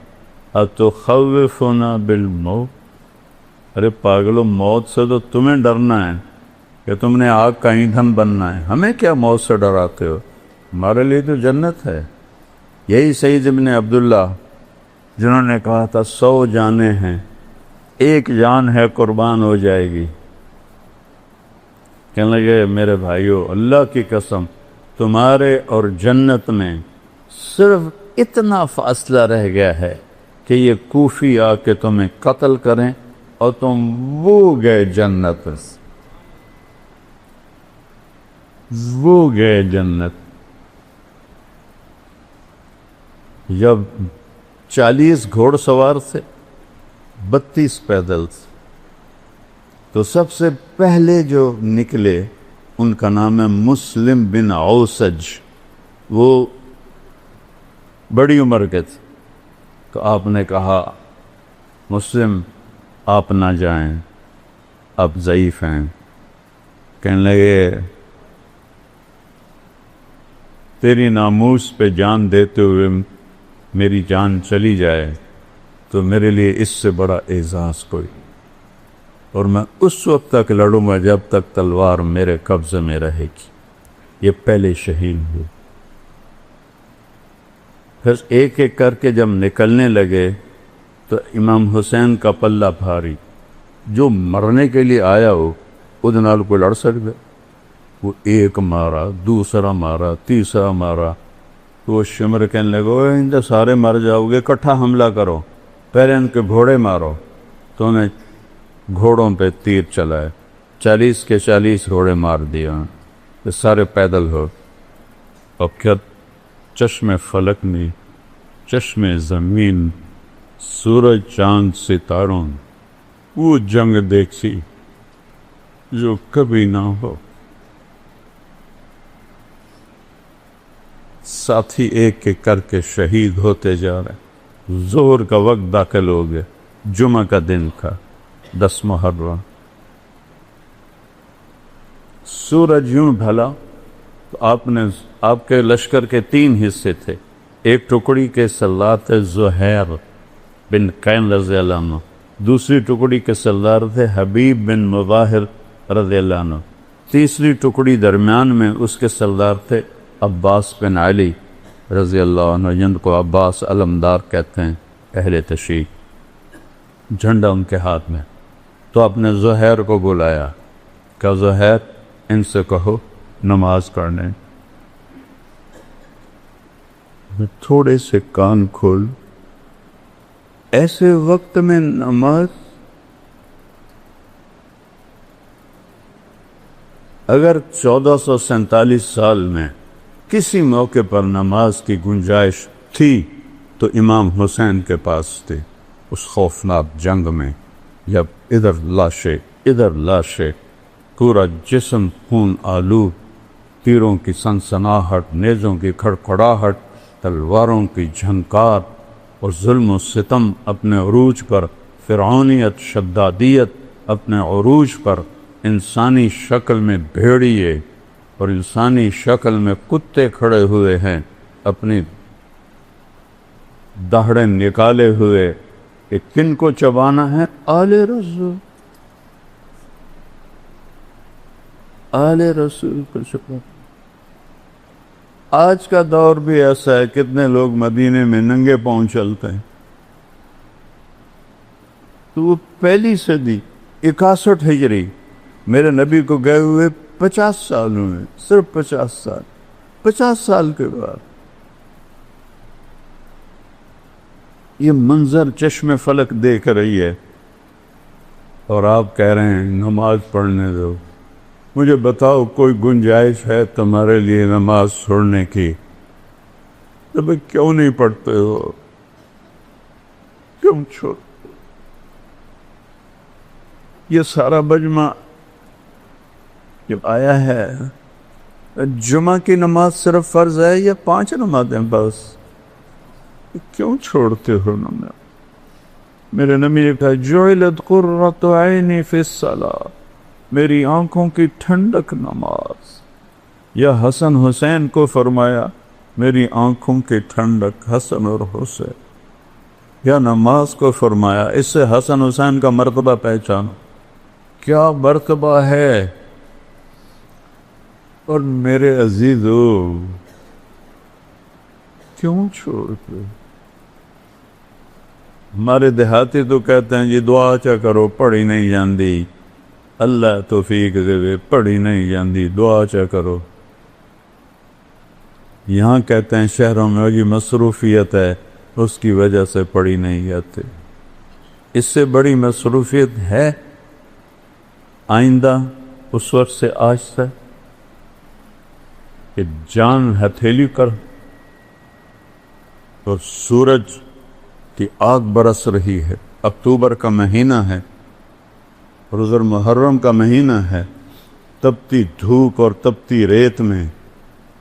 اتخوفنا بالموت، ارے پاگلو، موت سے تو تمہیں ڈرنا ہے کہ تم نے آگ کا ایندھن بننا ہے، ہمیں کیا موت سے ڈراتے ہو، ہمارے لیے تو جنت ہے. یہی سعید ابن عبداللہ جنہوں نے کہا تھا 100 جانیں ہیں، ایک جان ہے قربان ہو جائے گی. کہنے لگے میرے بھائیو، اللہ کی قسم تمہارے اور جنت میں صرف اتنا فاصلہ رہ گیا ہے کہ یہ کوفی آ کے تمہیں قتل کریں اور تم وہ گئے جنت، وہ گئے جنت. جب 40 گھوڑ سوار تھے، 32 پیدل تھے، تو سب سے پہلے جو نکلے ان کا نام ہے مسلم بن اوسج. وہ بڑی عمر کے تھے. تو آپ نے کہا مسلم آپ نہ جائیں، آپ ضعیف ہیں. کہنے لگے تیری ناموس پہ جان دیتے ہوئے میری جان چلی جائے تو میرے لیے اس سے بڑا اعزاز کوئی، اور میں اس وقت تک لڑوں گا جب تک تلوار میرے قبضے میں رہے گی. یہ پہلے شہید ہوئے. پھر ایک ایک کر کے جب نکلنے لگے تو امام حسین کا پلہ بھاری. جو مرنے کے لیے آیا ہو وہ نال کو لڑ سکتے. وہ ایک مارا، دوسرا مارا، تیسرا مارا. تو وہ شمر کہنے لگے ان تو سارے مر جاؤ گے، اکٹھا حملہ کرو، پہلے ان کے گھوڑے مارو. تو انہیں گھوڑوں پہ تیر چلائے، 40 کے 40 گھوڑے مار دیا. یہ سارے پیدل ہو. اب کیا چشم فلک میں، چشم زمین، سورج چاند ستاروں، وہ جنگ دیکھی جو کبھی نہ ہو. ساتھی ایک ایک کر کے شہید ہوتے جا رہے. ظہر کا وقت داخل ہو گیا، جمعہ کا دن تھا، 10 محرم. سورج یوں ڈھلا تو آپ کے لشکر کے 3 حصے تھے. ایک ٹکڑی کے سردار تھے زہیر بن قین رضی اللہ عنہ، دوسری ٹکڑی کے سردار تھے حبیب بن مظاہر رضی اللہ عنہ، تیسری ٹکڑی درمیان میں اس کے سردار تھے عباس بن علی رضی اللہ عنہ، جن کو عباس علمدار کہتے ہیں اہل تشیع. جھنڈا ان کے ہاتھ میں. تو آپ نے زہیر کو بلایا کہ زہیر ان سے کہو نماز پڑھنے. تھوڑے سے کان کھول، ایسے وقت میں نماز، اگر 1447 سال میں کسی موقع پر نماز کی گنجائش تھی تو امام حسین کے پاس تھی. اس خوفناک جنگ میں جب ادھر لاشیں، پورا جسم خون آلود، تیروں کی سنسناہٹ، نیزوں کی کھڑکھڑاہٹ، تلواروں کی جھنکار اور ظلم و ستم اپنے عروج پر، فرعونیت، شدادیت اپنے عروج پر، انسانی شکل میں بھیڑیے اور انسانی شکل میں کتے کھڑے ہوئے ہیں، اپنی دہڑیں نکالے ہوئے کہ کن کو چبانا ہے؟ آل رسول، آل رسول کو چبانا. آج کا دور بھی ایسا ہے، کتنے لوگ مدینے میں ننگے پاؤں چلتے ہیں. تو وہ پہلی صدی 61 ہجری، میرے نبی کو گئے ہوئے 50 سالوں میں، صرف 50 سال کے بعد یہ منظر چشم فلک دیکھ رہی ہے اور آپ کہہ رہے ہیں نماز پڑھنے دو. مجھے بتاؤ کوئی گنجائش ہے تمہارے لیے نماز چھوڑنے کی؟ تو بھئی کیوں نہیں پڑھتے ہو؟ کیوں چھوڑ؟ یہ سارا مجمع جب آیا ہے، جمعہ کی نماز صرف فرض ہے یا 5 نمازیں بس؟ کیوں چھوڑتے ہو نماز؟ میرے نبی نے کہا جعلت قرۃ عینی فی الصلاۃ، میری آنکھوں کی ٹھنڈک نماز. یا حسن حسین کو فرمایا میری آنکھوں کی ٹھنڈک حسن اور حسین. یا نماز کو فرمایا. اس سے حسن حسین کا مرتبہ پہچانو کیا مرتبہ ہے. اور میرے عزیزو کیوں چھوڑتے؟ ہمارے دیہاتی تو کہتے ہیں جی دعا چا کرو پڑھی نہیں جاندی، اللہ توفیق دے پڑھی نہیں جاندی دعا چا کرو. یہاں کہتے ہیں شہروں میں یہ مصروفیت ہے اس کی وجہ سے پڑھی نہیں جاتے. اس سے بڑی مصروفیت ہے آئندہ اس وقت سے آج سے کہ جان ہتھیلی کر اور سورج کی آگ برس رہی ہے. اکتوبر کا مہینہ ہے اور ادھر محرم کا مہینہ ہے. تپتی دھوپ اور تپتی ریت میں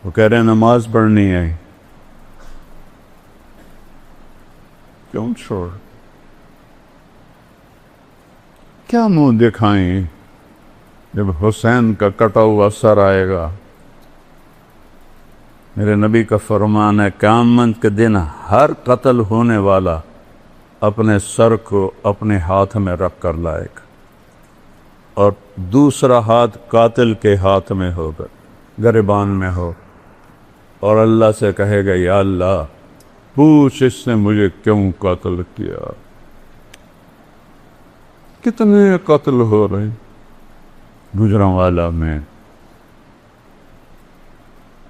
وہ کہہ رہے ہیں نماز پڑھنی ہے. کیوں چھوڑ؟ کیا منہ دکھائیں جب حسین کا کٹا ہوا سر آئے گا؟ میرے نبی کا فرمان ہے قیامت کے دن ہر قتل ہونے والا اپنے سر کو اپنے ہاتھ میں رکھ کر لائے گا اور دوسرا ہاتھ قاتل کے ہاتھ میں ہوگا، گریبان میں ہو، اور اللہ سے کہے گا یا اللہ پوچھ اس نے مجھے کیوں قتل کیا. کتنے قتل ہو رہے گجرانوالا میں،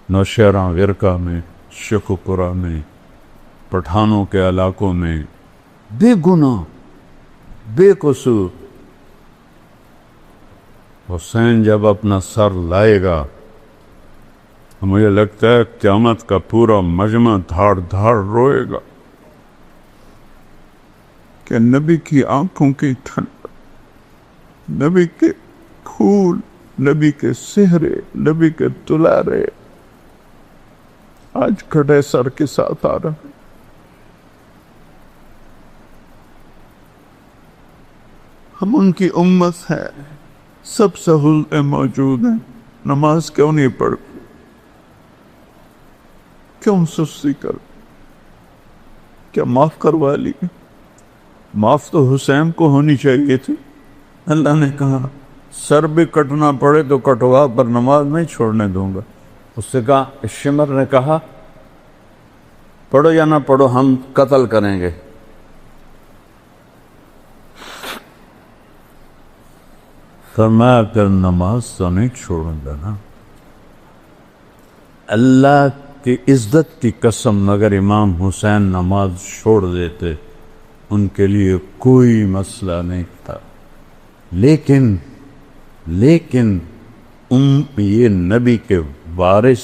نوشہرہ ورکا میں، شیخوپورہ میں، پٹھانوں کے علاقوں میں، بے گناہ بے قصور. حسین جب اپنا سر لائے گا مجھے لگتا ہے قیامت کا پورا مجمع دھاڑ دھاڑ روئے گا کہ نبی کی آنکھوں کی ٹھنڈ، نبی کے پھول، نبی کے سہرے، نبی کے دلارے آج کھڑے سر کے ساتھ آ رہا ہے. ہم ان کی امت ہے، سب سہولتیں موجود ہیں، نماز کیوں نہیں پڑھ؟ کیوں سستی کر؟ کیا معاف کروا لی؟ معاف تو حسین کو ہونی چاہیے تھی. اللہ نے کہا سر بھی کٹنا پڑے تو کٹوا پر نماز نہیں چھوڑنے دوں گا. اس سے کہا شمر نے کہا پڑھو یا نہ پڑھو ہم قتل کریں گے. فرمایا پھر نماز تو نہیں چھوڑوں گا نا. اللہ کی عزت کی قسم مگر امام حسین نماز چھوڑ دیتے ان کے لیے کوئی مسئلہ نہیں تھا. لیکن یہ نبی کے وارث،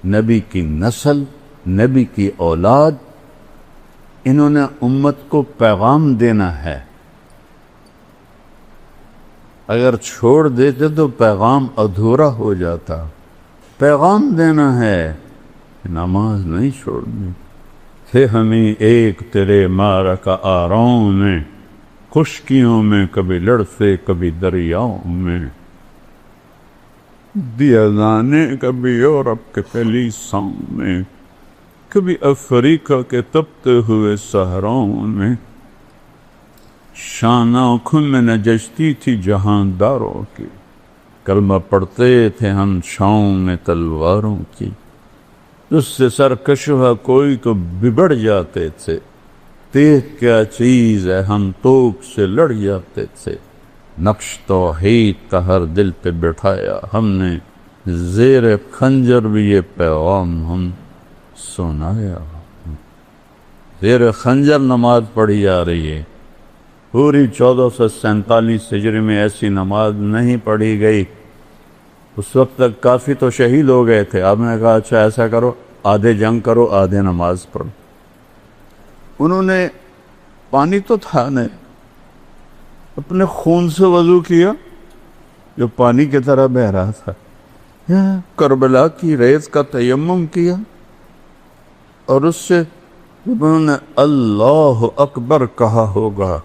نبی کی نسل، نبی کی اولاد، انہوں نے امت کو پیغام دینا ہے. اگر چھوڑ دیتے تو پیغام ادھورا ہو جاتا. پیغام دینا ہے، نماز نہیں چھوڑنی. تھے ہمیں ایک تیرے معرکہ آراؤں میں، خشکیوں میں کبھی لڑتے کبھی دریاؤں میں، دیا دانے کبھی یورپ کے پلیساؤں میں، کبھی افریقہ کے تپتے ہوئے صحراؤں میں. شانہ کھن میں نجشتی تھی جہانداروں کی، کلمہ پڑھتے تھے ہم چھاؤں میں تلواروں کی. اس سے سرکشہ کوئی تو بگڑ جاتے تھے، دیکھ کیا چیز ہے ہم توپ سے لڑ جاتے تھے. نقش توحید کا ہر دل پہ بٹھایا ہم نے، زیر خنجر بھی یہ پیغام ہم سنایا. زیر خنجر نماز پڑھی جا رہی ہے. پوری 1447 ہجری میں ایسی نماز نہیں پڑھی گئی. اس وقت تک کافی تو شہید ہو گئے تھے. آپ نے کہا اچھا ایسا کرو آدھے جنگ کرو آدھے نماز پڑھو. انہوں نے پانی تو تھا نہیں، اپنے خون سے وضو کیا جو پانی کی طرح بہ رہا تھا، یا کربلا کی ریت کا تیمم کیا، اور اس سے انہوں نے اللہ اکبر کہا ہوگا،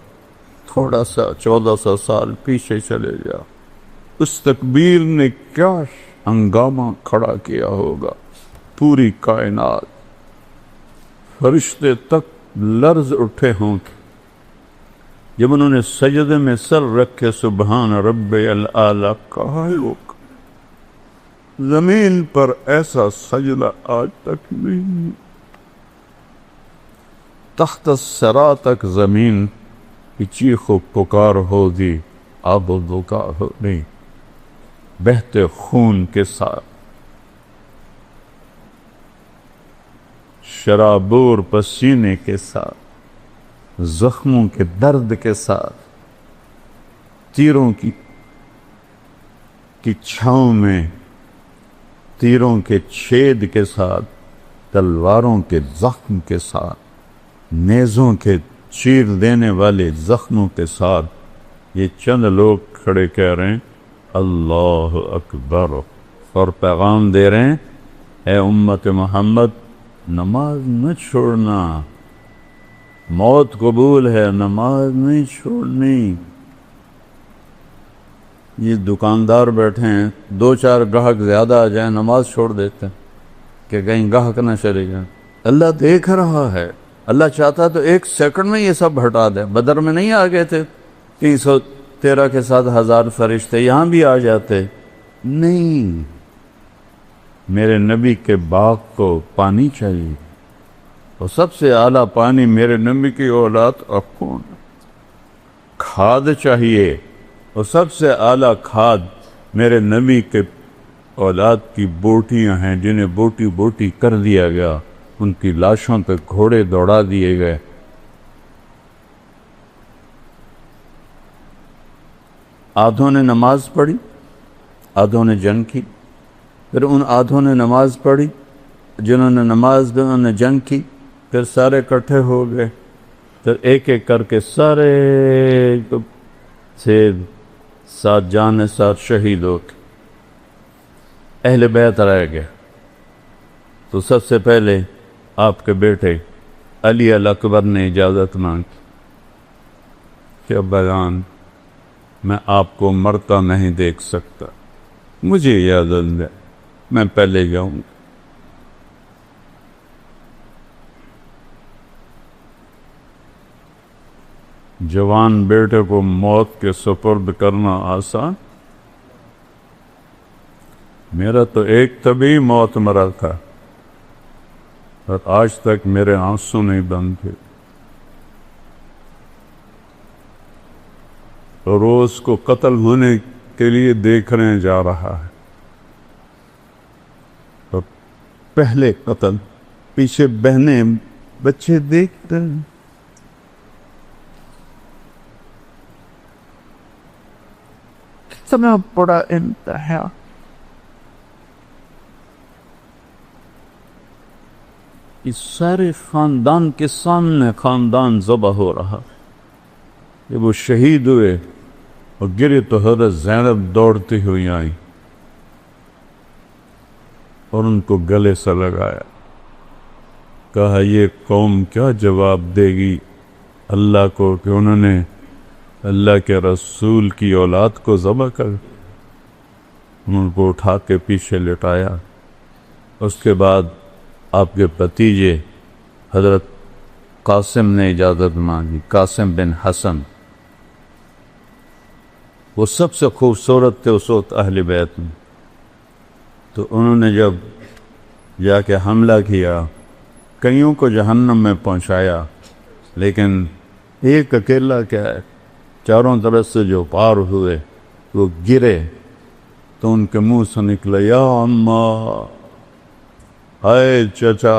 تھوڑا سا 1400 سال پیچھے چلے جاؤ، اس تکبیر نے کیا ہنگامہ کھڑا کیا ہوگا، پوری کائنات، فرشتے تک لرز اٹھے ہوں گے جب انہوں نے سجدے میں سر رکھ کے سبحان رب الاعلی کہا ہوگا۔ زمین پر ایسا سجدہ آج تک نہیں، تحت الثری تک زمین کی چیخ و پکار ہوگی، آب و بکا ہوگی، بہتے خون کے ساتھ، شرابور پسینے کے ساتھ، زخموں کے درد کے ساتھ، تیروں کی چھاؤں میں، تیروں کے چھید کے ساتھ، تلواروں کے زخم کے ساتھ، نیزوں کے چیر دینے والے زخموں کے ساتھ، یہ چند لوگ کھڑے کہہ رہے ہیں اللہ اکبر، اور پیغام دے رہے ہیں اے امت محمد نماز نہ چھوڑنا، موت قبول ہے، نماز نہیں چھوڑنی۔ یہ دکاندار بیٹھے ہیں، 2-4 گاہک زیادہ آ جائیں نماز چھوڑ دیتے ہیں کہ کہیں گاہک نہ چلے جائیں۔ اللہ دیکھ رہا ہے، اللہ چاہتا تو 1 سیکنڈ میں یہ سب ہٹا دے۔ بدر میں نہیں آ گئے تھے 313 کے ساتھ 1000 فرشتے، یہاں بھی آ جاتے، نہیں، میرے نبی کے باغ کو پانی چاہیے، اور سب سے اعلیٰ پانی میرے نبی کی اولاد اپون، کھاد چاہیے، اور سب سے اعلیٰ کھاد میرے نبی کے اولاد کی بوٹیاں ہیں جنہیں بوٹی بوٹی کر دیا گیا، ان کی لاشوں پہ گھوڑے دوڑا دیے گئے۔ آدھوں نے نماز پڑھی، آدھوں نے جنگ کی، پھر ان آدھوں نے نماز پڑھی، جنہوں نے نماز میں انہوں نے جنگ کی، پھر سارے اکٹھے ہو گئے، پھر ایک ایک کر کے سارے تھے ساتھ جان ساتھ شہید ہو کے اہل بیت رہ گئے۔ تو سب سے پہلے آپ کے بیٹے علی الاکبر نے اجازت مانگی کہ ابا جان میں آپ کو مرتا نہیں دیکھ سکتا، مجھے اجازت دے، میں پہلے جاؤں گا۔ جوان بیٹے کو موت کے سپرد کرنا آسان؟ میرا تو ایک طبی موت مرا تھا اور آج تک میرے آنسو نہیں بند تھے، روز کو قتل ہونے کے لیے دیکھنے جا رہا ہے، اور پہلے قتل، پیچھے بہنیں بچے دیکھتے ہیں۔ کتنا بڑا امتحان، اس سارے خاندان کے سامنے خاندان ذبح ہو رہا۔ جب وہ شہید ہوئے اور گرے تو حضرت زینب دوڑتی ہوئی آئی اور ان کو گلے سے لگایا، کہا یہ قوم کیا جواب دے گی اللہ کو کہ انہوں نے اللہ کے رسول کی اولاد کو ذبح کر۔ ان کو اٹھا کے پیچھے لٹایا، اس کے بعد آپ کے بھتیجے حضرت قاسم نے اجازت مانگی، قاسم بن حسن، وہ سب سے خوبصورت تھے اس وقت اہل بیت میں، تو انہوں نے جب جا کے حملہ کیا، کئیوں کو جہنم میں پہنچایا، لیکن ایک اکیلا کیا ہے، چاروں طرف سے جو پار ہوئے وہ گرے تو ان کے منہ سے نکلا یا اماں، ہائے چچا،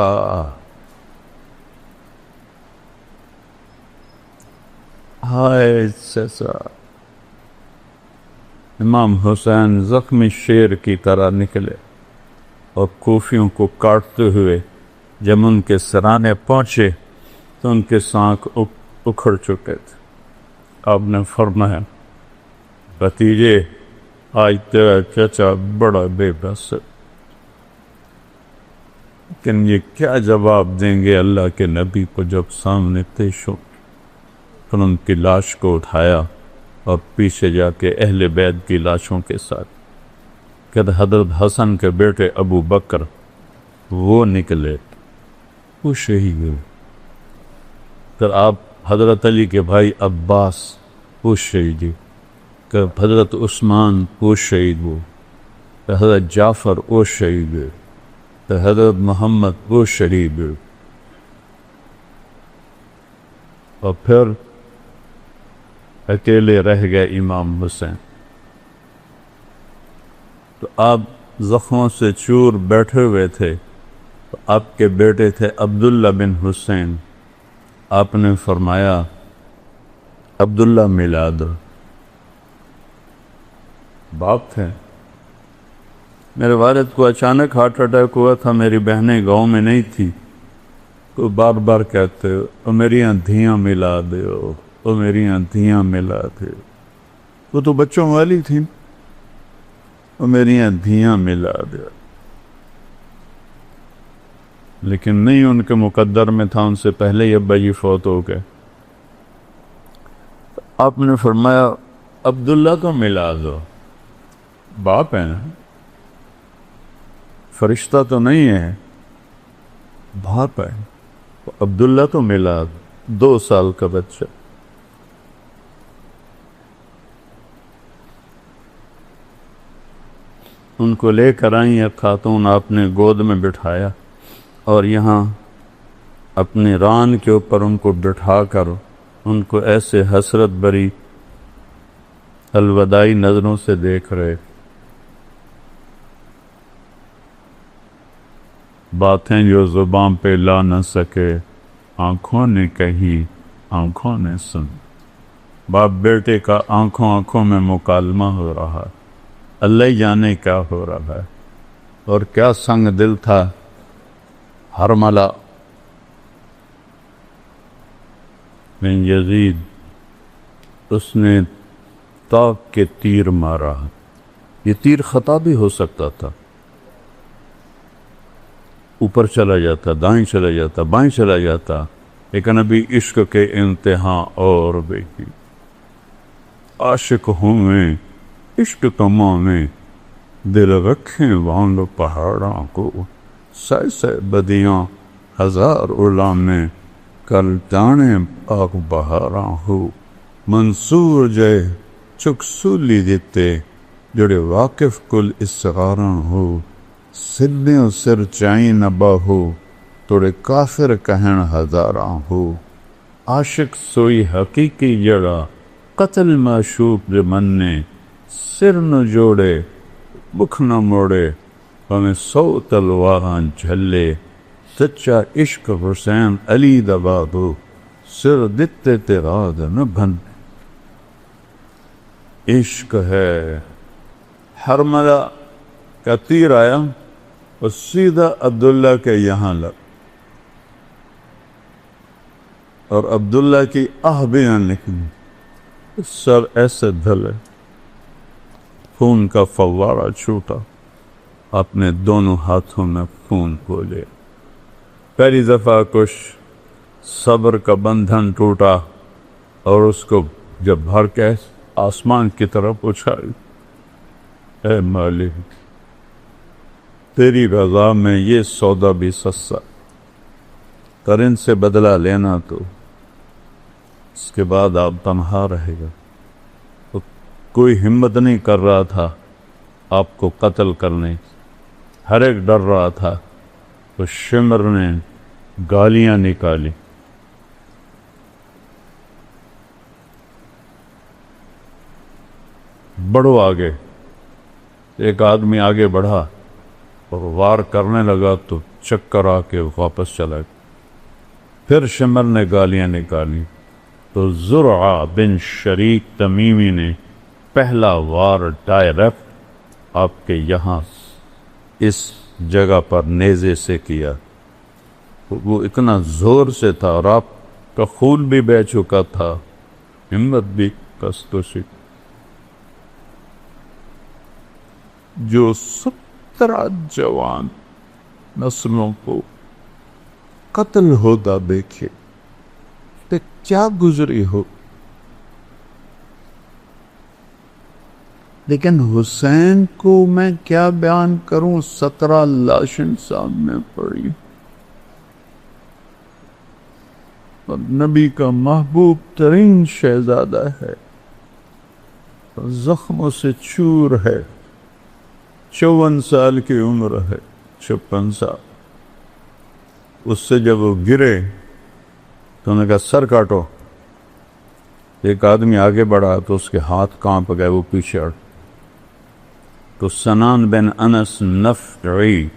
ہائے چچا۔ امام حسین زخمی شیر کی طرح نکلے اور کوفیوں کو کاٹتے ہوئے جب ان کے سرانے پہنچے تو ان کے سانکھ اکھڑ چکے تھے۔ آپ نے فرمایا بھتیجے آج تیرا چچا بڑا بے بس ہے، لیکن یہ کیا جواب دیں گے اللہ کے نبی کو جب سامنے پیش ہو؟ پھر ان کی لاش کو اٹھایا اور پیچھے جا کے اہل بیت کی لاشوں کے ساتھ کہ حضرت حسن کے بیٹے ابو بکر وہ نکلے، وہ شہید ہوئے، پھر آپ حضرت علی کے بھائی عباس وہ شہید ہوئے، کہ حضرت عثمان وہ شہید ہوئے، کہ حضرت جعفر وہ شہید ہوئے، کہ حضرت محمد وہ شہید ہوئے، اور پھر اکیلے رہ گئے امام حسین۔ تو آپ زخموں سے چور بیٹھے ہوئے تھے، تو آپ کے بیٹے تھے عبداللہ بن حسین، آپ نے فرمایا عبداللہ ملا دو۔ باپ تھے، میرے والد کو اچانک ہارٹ اٹیک ہوا تھا، میری بہنیں گاؤں میں نہیں تھی، تو بار بار کہتے او میری دھیاں ملا دو، او میری دھیاں ملا دو، وہ تو بچوں والی تھی، او میری دھیاں ملا دو، لیکن نہیں ان کے مقدر میں تھا، ان سے پہلے ہی ابا جی فوت ہو گئے۔ آپ نے فرمایا عبداللہ کو ملا دو، باپ ہے نا، فرشتہ تو نہیں ہے، باپ ہے، عبداللہ تو ملا دو، 2 سال کا بچہ۔ ان کو لے کر آئیں ایک خاتون، آپ نے گود میں بٹھایا اور یہاں اپنے ران کے اوپر ان کو بٹھا کر ان کو ایسے حسرت بری الوداعی نظروں سے دیکھ رہے، باتیں جو زبان پہ لا نہ سکے آنکھوں نے کہی، آنکھوں نے سن۔ باپ بیٹے کا آنکھوں میں مکالمہ ہو رہا، اللہ جانے کیا ہو رہا ہے، اور کیا سنگ دل تھا حرملہ بن یزید، اس نے طاق کے تیر مارا، یہ تیر خطا بھی ہو سکتا تھا، اوپر چلا جاتا، دائیں چلا جاتا، بائیں چلا جاتا، لیکن ابھی عشق کے انتہا اور بھی عاشق ہوں میں عشق کماں میں دل رکھیں وانگ پہاڑاں کو، سہ سہ بدیاں ہزار علامیں کل جانے آگ بہاراں ہو، منصور جے چک سولی دیتے جڑے واقف کل اسغاراں ہو، سدھیوں سر چائیں نہ باہو توڑے کافر کہن ہزاراں ہو، عاشق سوئی حقیقی جڑا قتل معشوق دے مننے، سر نہ جوڑے بکھ نہ موڑے ہمیں 100 تلواراں جھلے، سچا عشق حسین علی دبادو سر دتے تیراد نہ بھن۔ عشق ہے، حرملہ کا تیر آیا اور سیدھا عبداللہ کے یہاں لگ، اور عبداللہ کی آہ بھی نہ نکلی، سر ایسے دھلے، خون کا فوارہ چھوٹا، اپنے دونوں ہاتھوں میں خون کو لے، پہلی دفعہ کچھ صبر کا بندھن ٹوٹا، اور اس کو جب بھر کے آسمان کی طرف اچھائی، اے مالک تیری رضا میں یہ سودا بھی سستا، کر ان سے بدلہ لینا تو اس کے بعد آپ تنہا رہے گا۔ تو کوئی ہمت نہیں کر رہا تھا آپ کو قتل کرنے، ہر ایک ڈر رہا تھا، تو شمر نے گالیاں نکالی، بڑھو آگے۔ ایک آدمی آگے بڑھا اور وار کرنے لگا تو چکر آ کے واپس چلا گیا۔ پھر شمر نے گالیاں نکالی تو زرعہ بن شریک تمیمی نے پہلا وار ڈائریکٹ آپ کے یہاں اس جگہ پر نیزے سے کیا، وہ اتنا زور سے تھا اور آپ کا خون بھی بہہ چکا تھا، ہمت بھی پست و شک، جو 17 جوان نسلوں کو قتل ہوتا دیکھے تو کیا گزری ہو، لیکن حسین کو میں کیا بیان کروں، 17 لاشیں سامنے پڑی اور نبی کا محبوب ترین شہزادہ ہے، زخموں سے چور ہے، 54 سال کی عمر ہے، 56 سال۔ اس سے جب وہ گرے تو انہوں نے کہا سر کاٹو، ایک آدمی آگے بڑھا تو اس کے ہاتھ کانپ گئے، وہ پیچھے ہٹ۔ تو سنان بن انس نفعی،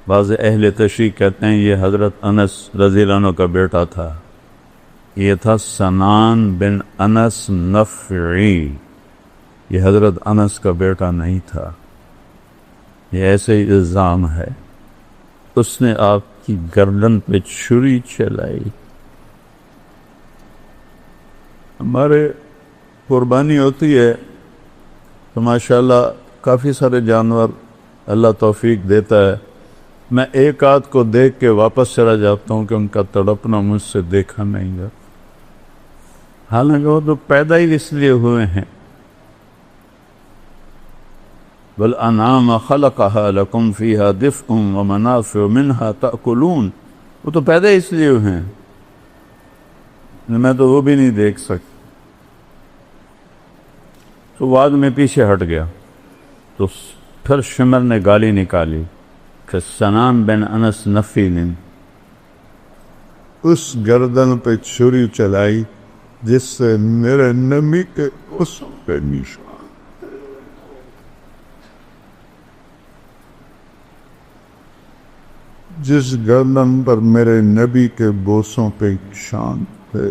بعض اہل تشریح کہتے ہیں یہ حضرت انس رضی اللہ عنہ کا بیٹا تھا، یہ تھا سنان بن انس نفعی، یہ حضرت انس کا بیٹا نہیں تھا، یہ ایسے ہی الزام ہے۔ اس نے آپ کی گردن پہ چھری چلائی۔ ہمارے قربانی ہوتی ہے تو ماشاءاللہ کافی سارے جانور اللہ توفیق دیتا ہے، میں ایک آدھ کو دیکھ کے واپس چلا جاتا ہوں کہ ان کا تڑپنا مجھ سے دیکھا نہیں گا، حالانکہ وہ تو پیدا ہی اس لیے ہوئے ہیں۔ والانعام خلقها لکم فیہا دفء ومنافع منہا تأکلون، وہ تو پیدا اس لیے ہوئے ہیں، میں تو وہ بھی نہیں دیکھ سکتا۔ تو بعد میں پیچھے ہٹ گیا، تو پھر شمر نے گالی نکالی کہ سنان بن انس نفی نے اس گردن پہ چھری چلائی جس سے میرے نبی کے اسم پہ نشان، جس گردن پر میرے نبی کے بوسوں پہ نشان تھے،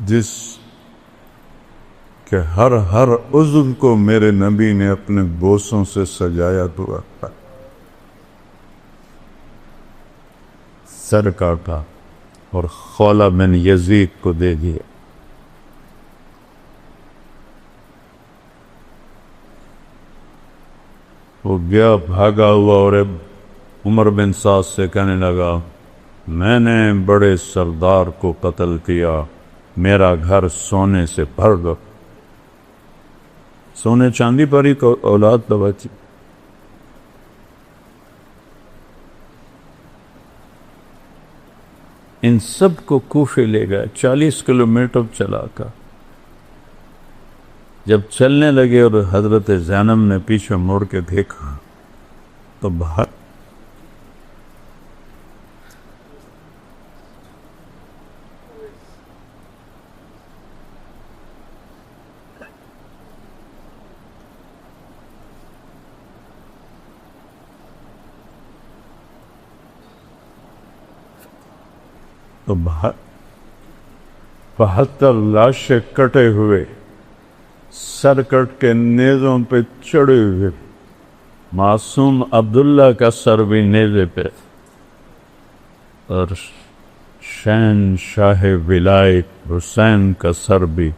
جس کہ ہر عضو کو میرے نبی نے اپنے بوسوں سے سجایا ہوا تھا۔ سر کاٹا اور خولہ بن یزید کو دے دیا۔ وہ گیا بھاگا ہوا اور عمر بن سعد سے کہنے لگا میں نے بڑے سردار کو قتل کیا، میرا گھر سونے سے بھر دو۔ سونے چاندی پر ہی اولاد تو بچی۔ ان سب کو کوفے لے گئے، 40 کلومیٹر چلا کر۔ جب چلنے لگے اور حضرت زینب نے پیچھے مڑ کے دیکھا تو باہر تو 72 لاشیں کٹے ہوئے، سر کٹ کے نیزوں پہ چڑھے ہوئے، معصوم عبداللہ کا سر بھی نیزے پہ، اور شہنشاہ ولایت حسین کا سر بھی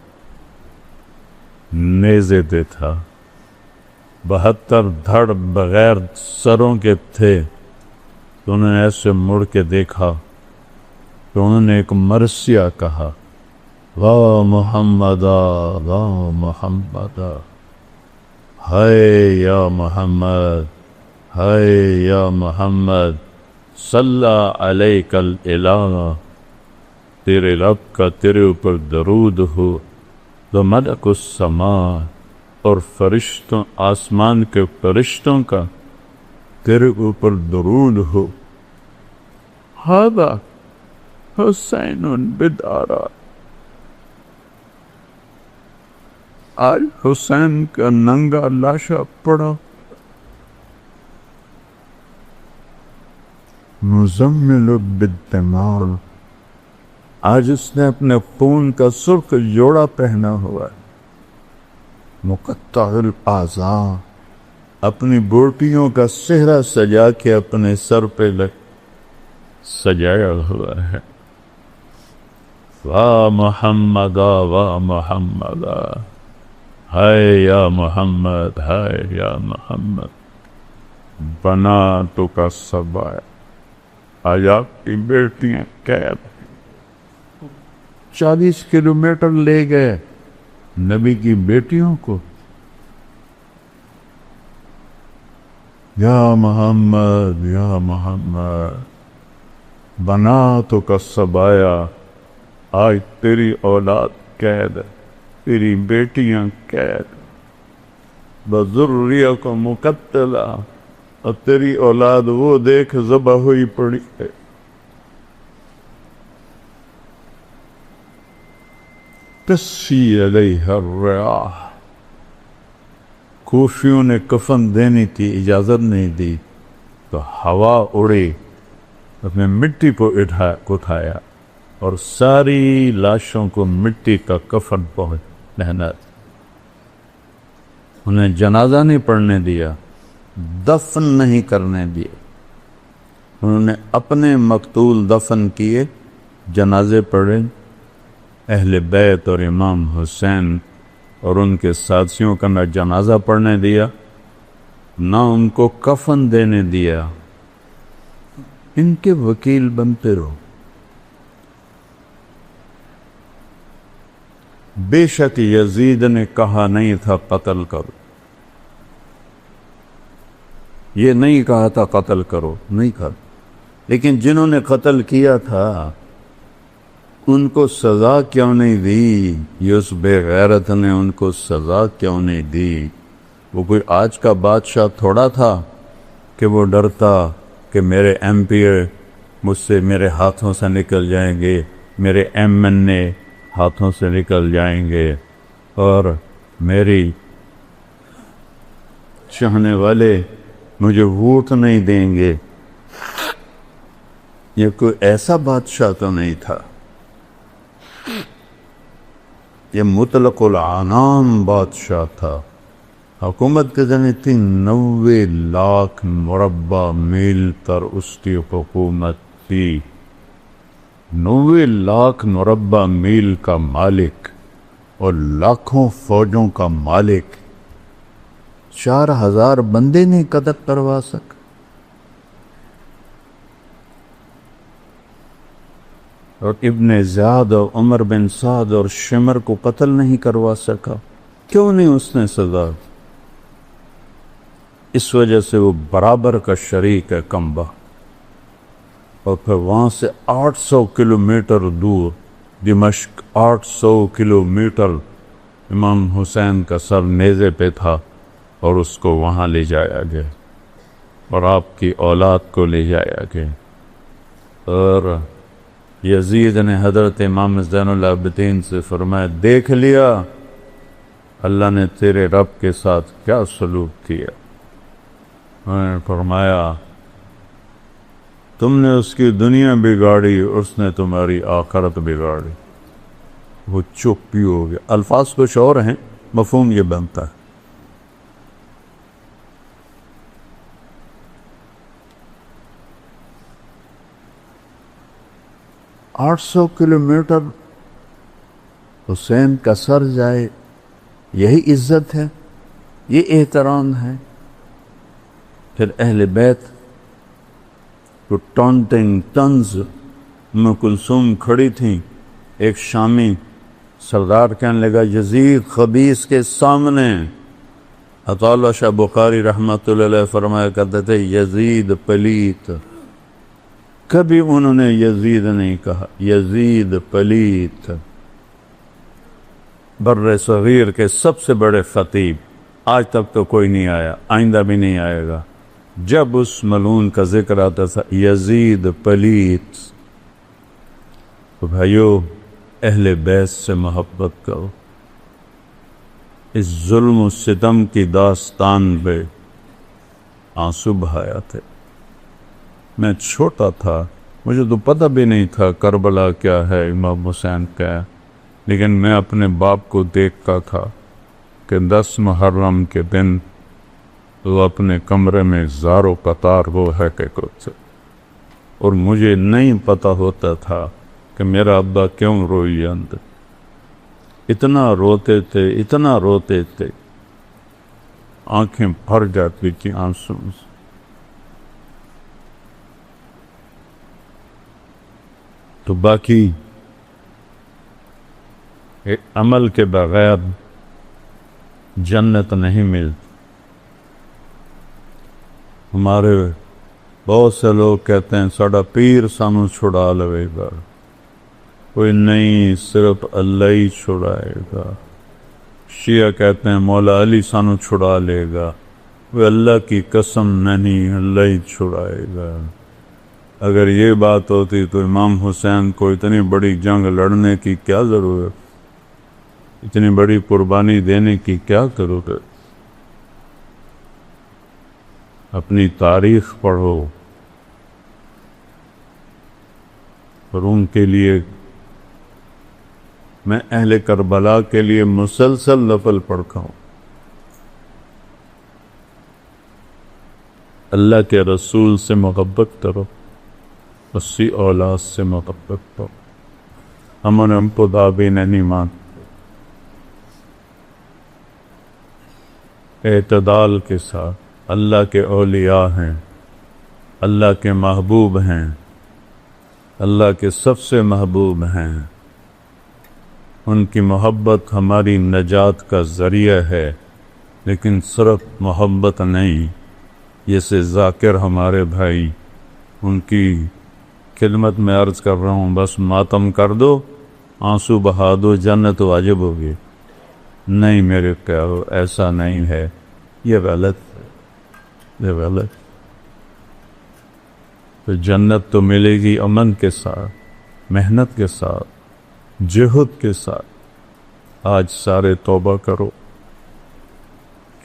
نیزے پہ تھا۔ 72 دھڑ بغیر سروں کے تھے، تو انہوں نے ایسے مڑ کے دیکھا تو انہوں نے ایک مرثیہ کہا، واہ محمدہ واہ محمدہ، ہائے یا محمد ہائے یا محمد، صلی علیک الالہ، تیرے رب کا تیرے اوپر درود ہو، تو ملک السماء، اور فرشتوں آسمان کے فرشتوں کا تیرے اوپر درود ہو، ھذا حسین بدارا، آج حسین کا ننگا لاشا پڑا، مزمل بالدماء، آج اس نے اپنے خون کا سرخ جوڑا پہنا ہوا ہے، مقطع الاعضاء، اپنی بوٹیوں کا صحرا سجا کے اپنے سر پہ سجایا ہوا ہے، واہ محمد واہ محمد، ہائے یا محمد ہائے یا محمد، بنا تو کا سبایا۔ آج آپ کی بیٹیاں قید 40 کلومیٹر لے گئے نبی کی بیٹیوں کو۔ یا محمد یا محمد، بنا تو کا سبایا، آج تیری اولاد قید ہے، تیری بیٹیاں قید، بذریہ کو مقتلہ، اور تیری اولاد وہ دیکھ ذبح ہوئی پڑی ہے۔ تسی علیہ الریاح، کوفیوں نے کفن دینے کی اجازت نہیں دی تو ہوا اڑی، اس نے مٹی کو اٹھایا اور ساری لاشوں کو مٹی کا کفن پہنا، انہیں جنازہ نہیں پڑھنے دیا، دفن نہیں کرنے دیے، انہوں نے اپنے مقتول دفن کیے، جنازے پڑھے، اہل بیت اور امام حسین اور ان کے ساتھیوں کا نہ جنازہ پڑھنے دیا، نہ ان کو کفن دینے دیا۔ ان کے وکیل بنتے رہو۔ بے شک یزید نے کہا نہیں تھا قتل کرو، یہ نہیں کہا تھا قتل کرو، نہیں کہا، لیکن جنہوں نے قتل کیا تھا ان کو سزا کیوں نہیں دی؟ یہ اس بے غیرت نے ان کو سزا کیوں نہیں دی؟ وہ کوئی آج کا بادشاہ تھوڑا تھا کہ وہ ڈرتا کہ میرے ایم پی مجھ سے میرے ہاتھوں سے نکل جائیں گے، میرے ایم این اے ہاتھوں سے نکل جائیں گے، اور میری چاہنے والے مجھے ووٹ نہیں دیں گے۔ یہ کوئی ایسا بادشاہ تو نہیں تھا، یہ مطلق العنان بادشاہ تھا۔ حکومت کتنی تھی؟ 90 لاکھ مربع میل پر اس کی حکومت تھی، 90 لاکھ مربع میل کا مالک اور لاکھوں فوجوں کا مالک، 4000 بندے نہیں قتل کروا سکے۔ اور ابن زیاد اور عمر بن سعد اور شمر کو قتل نہیں کروا سکا، کیوں نہیں اس نے سزا؟ اس وجہ سے وہ برابر کا شریک ہے کمبا۔ اور پھر وہاں سے 800 کلومیٹر دور دمشق، 800 کلومیٹر امام حسین کا سر نیزے پہ تھا اور اس کو وہاں لے جایا گیا اور آپ کی اولاد کو لے جایا گیا۔ اور یزید نے حضرت امام زین العابدین سے فرمایا، دیکھ لیا اللہ نے تیرے رب کے ساتھ کیا سلوک کیا؟ انہوں نے فرمایا، تم نے اس کی دنیا بگاڑی، اس نے تمہاری آخرت بگاڑی۔ وہ چپ ہی ہو گیا۔ الفاظ کچھ اور ہیں، مفہوم یہ بنتا ہے۔ آٹھ 800 کلومیٹر حسین کا سر جائے، یہی عزت ہے، یہ احترام ہے۔ پھر اہل بیت تو ٹانٹنگ طنز، ام کلثوم کھڑی تھیں، ایک شامی سردار کہنے لگا یزید خبیث کے سامنے، عطا اللہ شاہ بخاری رحمۃ اللہ علیہ فرمایا کرتے تھے یزید پلیت، کبھی انہوں نے یزید نہیں کہا، یزید پلیت۔ بر صغیر کے سب سے بڑے خطیب، آج تک تو کوئی نہیں آیا، آئندہ بھی نہیں آئے گا، جب اس ملعون کا ذکر آتا تھا یزید پلیت۔ تو بھائیو، اہل بیت سے محبت کرو۔ اس ظلم و ستم کی داستان پہ آنسو بہایا تھے۔ میں چھوٹا تھا، مجھے تو پتہ بھی نہیں تھا کربلا کیا ہے، امام حسین کیا ہے، لیکن میں اپنے باپ کو دیکھتا تھا کہ 10 محرم کے دن وہ اپنے کمرے میں زار و قطار وہ ہے کہ کچھ، اور مجھے نہیں پتہ ہوتا تھا کہ میرا ابا کیوں روئی جاندے، اتنا روتے تھے آنکھیں بھر جاتی تھی آنسوں سے۔ تو باقی عمل کے بغیر جنت نہیں ملتی۔ ہمارے بہت سے لوگ کہتے ہیں ساڑا پیر سانو چھڑا لے گا، کوئی نہیں، صرف اللہ ہی چھڑائے گا۔ شیعہ کہتے ہیں مولا علی سانو چھڑا لے گا، وہ اللہ کی قسم نہیں، اللہ ہی چھڑائے گا۔ اگر یہ بات ہوتی تو امام حسین کو اتنی بڑی جنگ لڑنے کی کیا ضرورت، اتنی بڑی قربانی دینے کی کیا ضرورت؟ اپنی تاریخ پڑھو اور ان کے لیے، میں اہل کربلا کے لیے مسلسل نفل پڑھتا ہوں۔ اللہ کے رسول سے محبت کرو، اسی اولاد سے محبت کرو۔ ہم نے ان کو دعوی نہیں مانتے، اعتدال کے ساتھ۔ اللہ کے اولیاء ہیں، اللہ کے محبوب ہیں، اللہ کے سب سے محبوب ہیں، ان کی محبت ہماری نجات کا ذریعہ ہے، لیکن صرف محبت نہیں۔ جیسے ذاکر ہمارے بھائی، ان کی خدمت میں عرض کر رہا ہوں، بس ماتم کر دو، آنسو بہا دو، جنت واجب ہوگی۔ نہیں میرے پیارو، ایسا نہیں ہے، یہ غلط ہے، یہ غلط۔ تو جنت تو ملے گی امن کے ساتھ، محنت کے ساتھ، جہد کے ساتھ۔ آج سارے توبہ کرو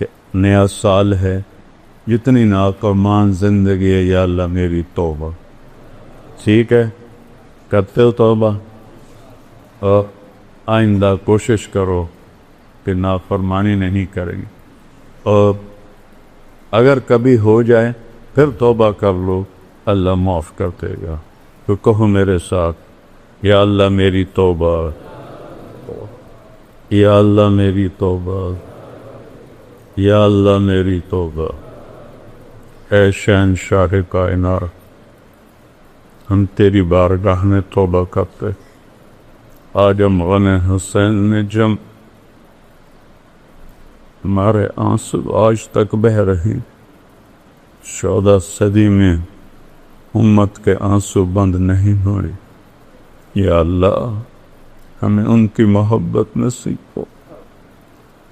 کہ نیا سال ہے، جتنی ناکامان زندگی ہے، یا اللہ میری توبہ۔ ٹھیک ہے، کرتے ہو توبہ؟ اور آئندہ کوشش کرو کہ نافرمانی نہیں کریں گے، اور اگر کبھی ہو جائے پھر توبہ کر لو، اللہ معاف کر دے گا۔ تو کہو میرے ساتھ، یا اللہ میری توبہ، یا اللہ میری توبہ، یا اللہ میری توبہ۔ اے شہنشاہ کائنات، ہم تیری بارگاہ میں توبہ کرتے۔ آج ہم غم حسین میں جم، ہمارے آنسو آج تک بہ رہے، 14 صدی میں امت کے آنسو بند نہیں ہوئے۔ یا اللہ ہمیں ان کی محبت نصیب ہو،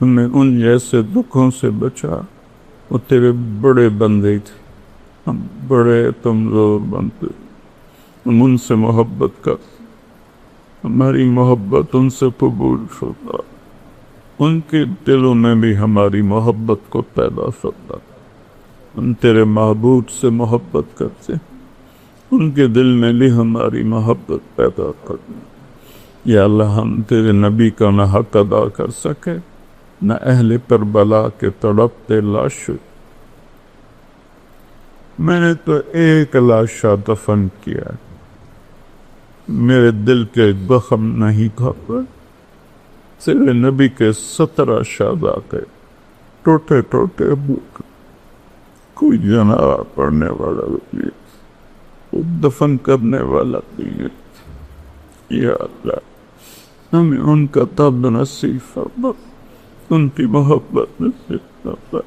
ہمیں ان جیسے دکھوں سے بچا۔ وہ تیرے بڑے بندے تھے، ہم بڑے کمزور بندے، ہم ان سے محبت کر، ہماری محبت ان سے قبول ہوتا، ان کے دلوں میں بھی ہماری محبت کو پیدا ہوتا۔ ہم تیرے محبوب سے محبت کرتے، ان کے دل میں بھی ہماری محبت پیدا کرنا۔ یا اللہ ہم تیرے نبی کا نہ حق ادا کر سکے، نہ اہل کربلا کے تڑپتے لاشوں۔ میں نے تو ایک لاشا دفن کیا، میرے دل کے زخم نہیں کھاتے۔ تیرے نبی کے 17 شہداء ٹوٹے ٹوٹے بھوک، کوئی جنازہ پڑھنے والا نہیں، کوئی دفن کرنے والا نہیں ہے۔ یا اللہ ہمیں ان کا تب نصیب فرما، ان کی محبت نصیب فرما۔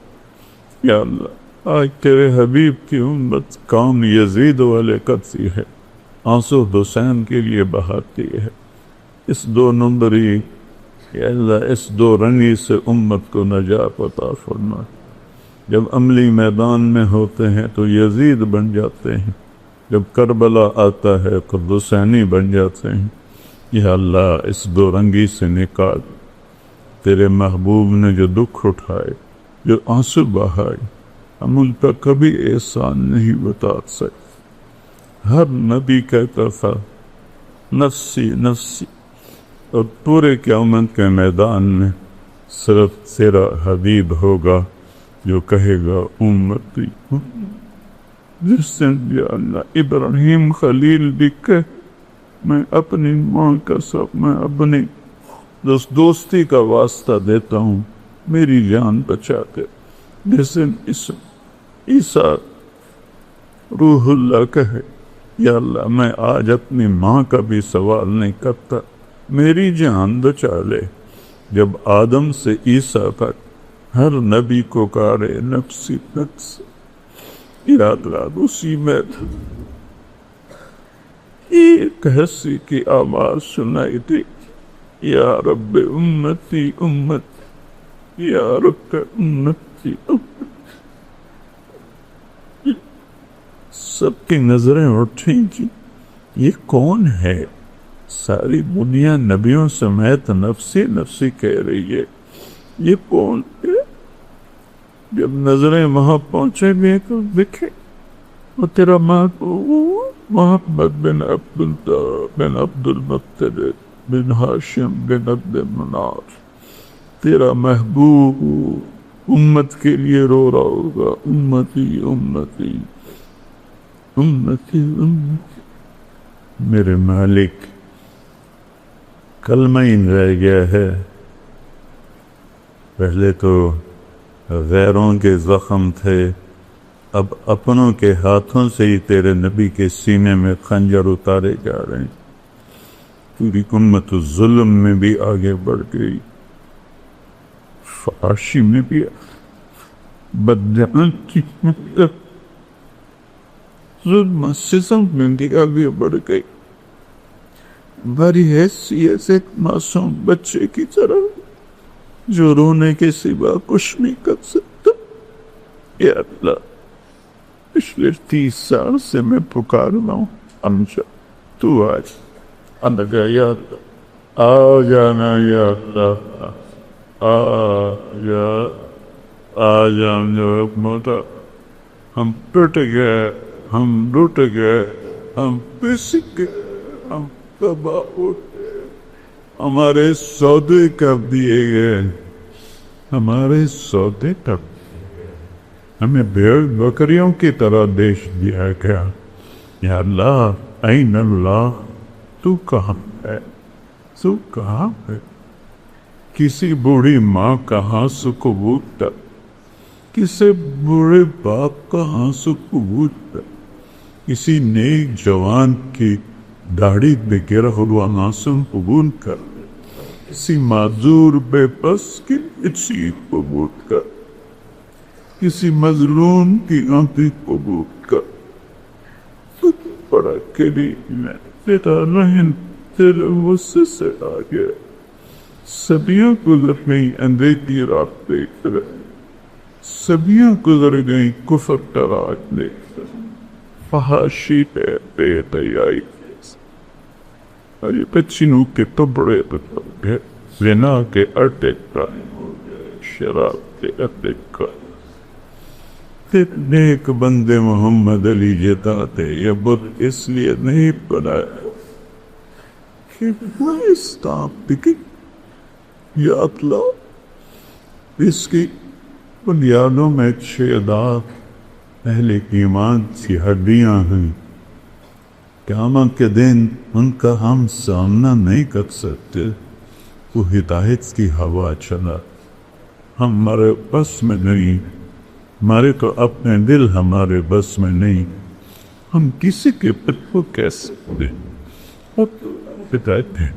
یا اللہ آج تیرے حبیب کی امت کام یزید والے کرتی ہے، آنسو حسین کے لیے بہاتی ہے۔ اس 2 نمبری، یا اللہ اس 2 رنگی سے امت کو نجات عطا فرما۔ جب عملی میدان میں ہوتے ہیں تو یزید بن جاتے ہیں، جب کربلا آتا ہے تو حسینی بن جاتے ہیں۔ یا اللہ اس 2 رنگی سے نکال۔ تیرے محبوب نے جو دکھ اٹھائے، جو آنسو بہائے، ہم ان کا کبھی احسان نہیں بتا سکتے۔ ہر نبی کہتا تھا نفسی نفسی، اور پورے قیامت کے میدان میں صرف تیرا حبیب ہوگا جو کہے گا امتی۔ جس سے اللہ ابراہیم خلیل لکھے میں اپنی ماں کا سب میں اپنی دوستی کا واسطہ دیتا ہوں، میری جان بچا دے۔ جیسے عیسیٰ روح اللہ کہے یا اللہ میں آج اپنی ماں کا بھی سوال نہیں کرتا، میری جان بچا لے۔ جب آدم سے عیسیٰ تک ہر نبی کو کارے نفسی نفس یاد رات اسی میں تھا۔ ایک ہنسی کی آواز سنائی دی، یا رب امتی امتی، یا رب امتی امتی۔ سب کی نظریں اٹھیں جی یہ کون ہے؟ ساری دنیا نبیوں سمیت نفسی نفسی کہہ رہی ہے، یہ کون ہے؟ جب نظریں وہاں پہنچے گئے تو دیکھے وہ تیرا محمد بن عبداللہ بن عبد المطلب بن ہاشم بن عبد مناف، تیرا محبوب امت کے لیے رو رہا ہوگا، امتی امتی امتی امتی۔ میرے مالک کلمہ ہی رہ گیا ہے، پہلے تو غیروں کے زخم تھے، اب اپنوں کے ہاتھوں سے ہی تیرے نبی کے سینے میں خنجر اتارے جا رہے ہیں۔ پوری امت ظلم میں بھی آگے بڑھ گئی، فحاشی میں بھی بدجانتی ظلم سزم میں بھی آگے بڑھ گئی۔ بڑی حیثیت ایک معصوم بچے کی طرح جو رونے کے سوا کچھ نہیں کر سکتا۔ یا اللہ پچھلے 30 سال سے میں پکار رہا ہوں، امجا تو آج اندگا یا اللہ آ جانا، یا اللہ آ جانا موتا۔ ہم ٹوٹ گئے، ہم لوٹ گئے، ہم پسک گئے، ہم تباہ اٹھے، ہمارے سودے کر دیے گئے، ہمارے سودے کر دیے گئے، ہمیں بھیڑ بکریوں کی طرح دیش دیا گیا۔ یا اللہ این اللہ، تو کہاں ہے؟ تو کہاں ہے؟ کسی بوڑھی ماں کا ہنس قبوت، کسی بوڑھے باپ کا ہنس قبوت، کسی نیک جوان کی داڑھی پہ گرا ہوا معصوم قبول کر، کسی معذور بے بس کی اچھی قبول کر، کسی مظلوم کی آنکھی قبول کر۔ بڑا کریم ہے تیرا رحم، تیرے غصے سے آگے سبیاں گزر گئی اندھیری رات دیکھ رہے، سبیاں گزر گئی کفر کا راج دیکھ رہے، فحاشی پہ بے حیائی یہ بچینوں کے کپڑے بدل گئے، زنا کے اڈے قائم ہو گئے، شراب کے اڈے قائم۔ تیرے نیک بندے محمد علی جتاتے یہ بت اس لیے نہیں بنایا کہ میں اسلام دکھی۔ یا اللہ اس کی بنیادوں میں 6 دانت اہل ایمان کی ہڈیاں ہیں، قیامت کے دن ان کا ہم سامنا نہیں کر سکتے۔ وہ ہدایت کی ہوا چلا، ہمارے بس میں نہیں، ہمارے تو اپنے دل ہمارے بس میں نہیں، ہم کسی کے پت کو کیسے دیں؟ ہدایت ہے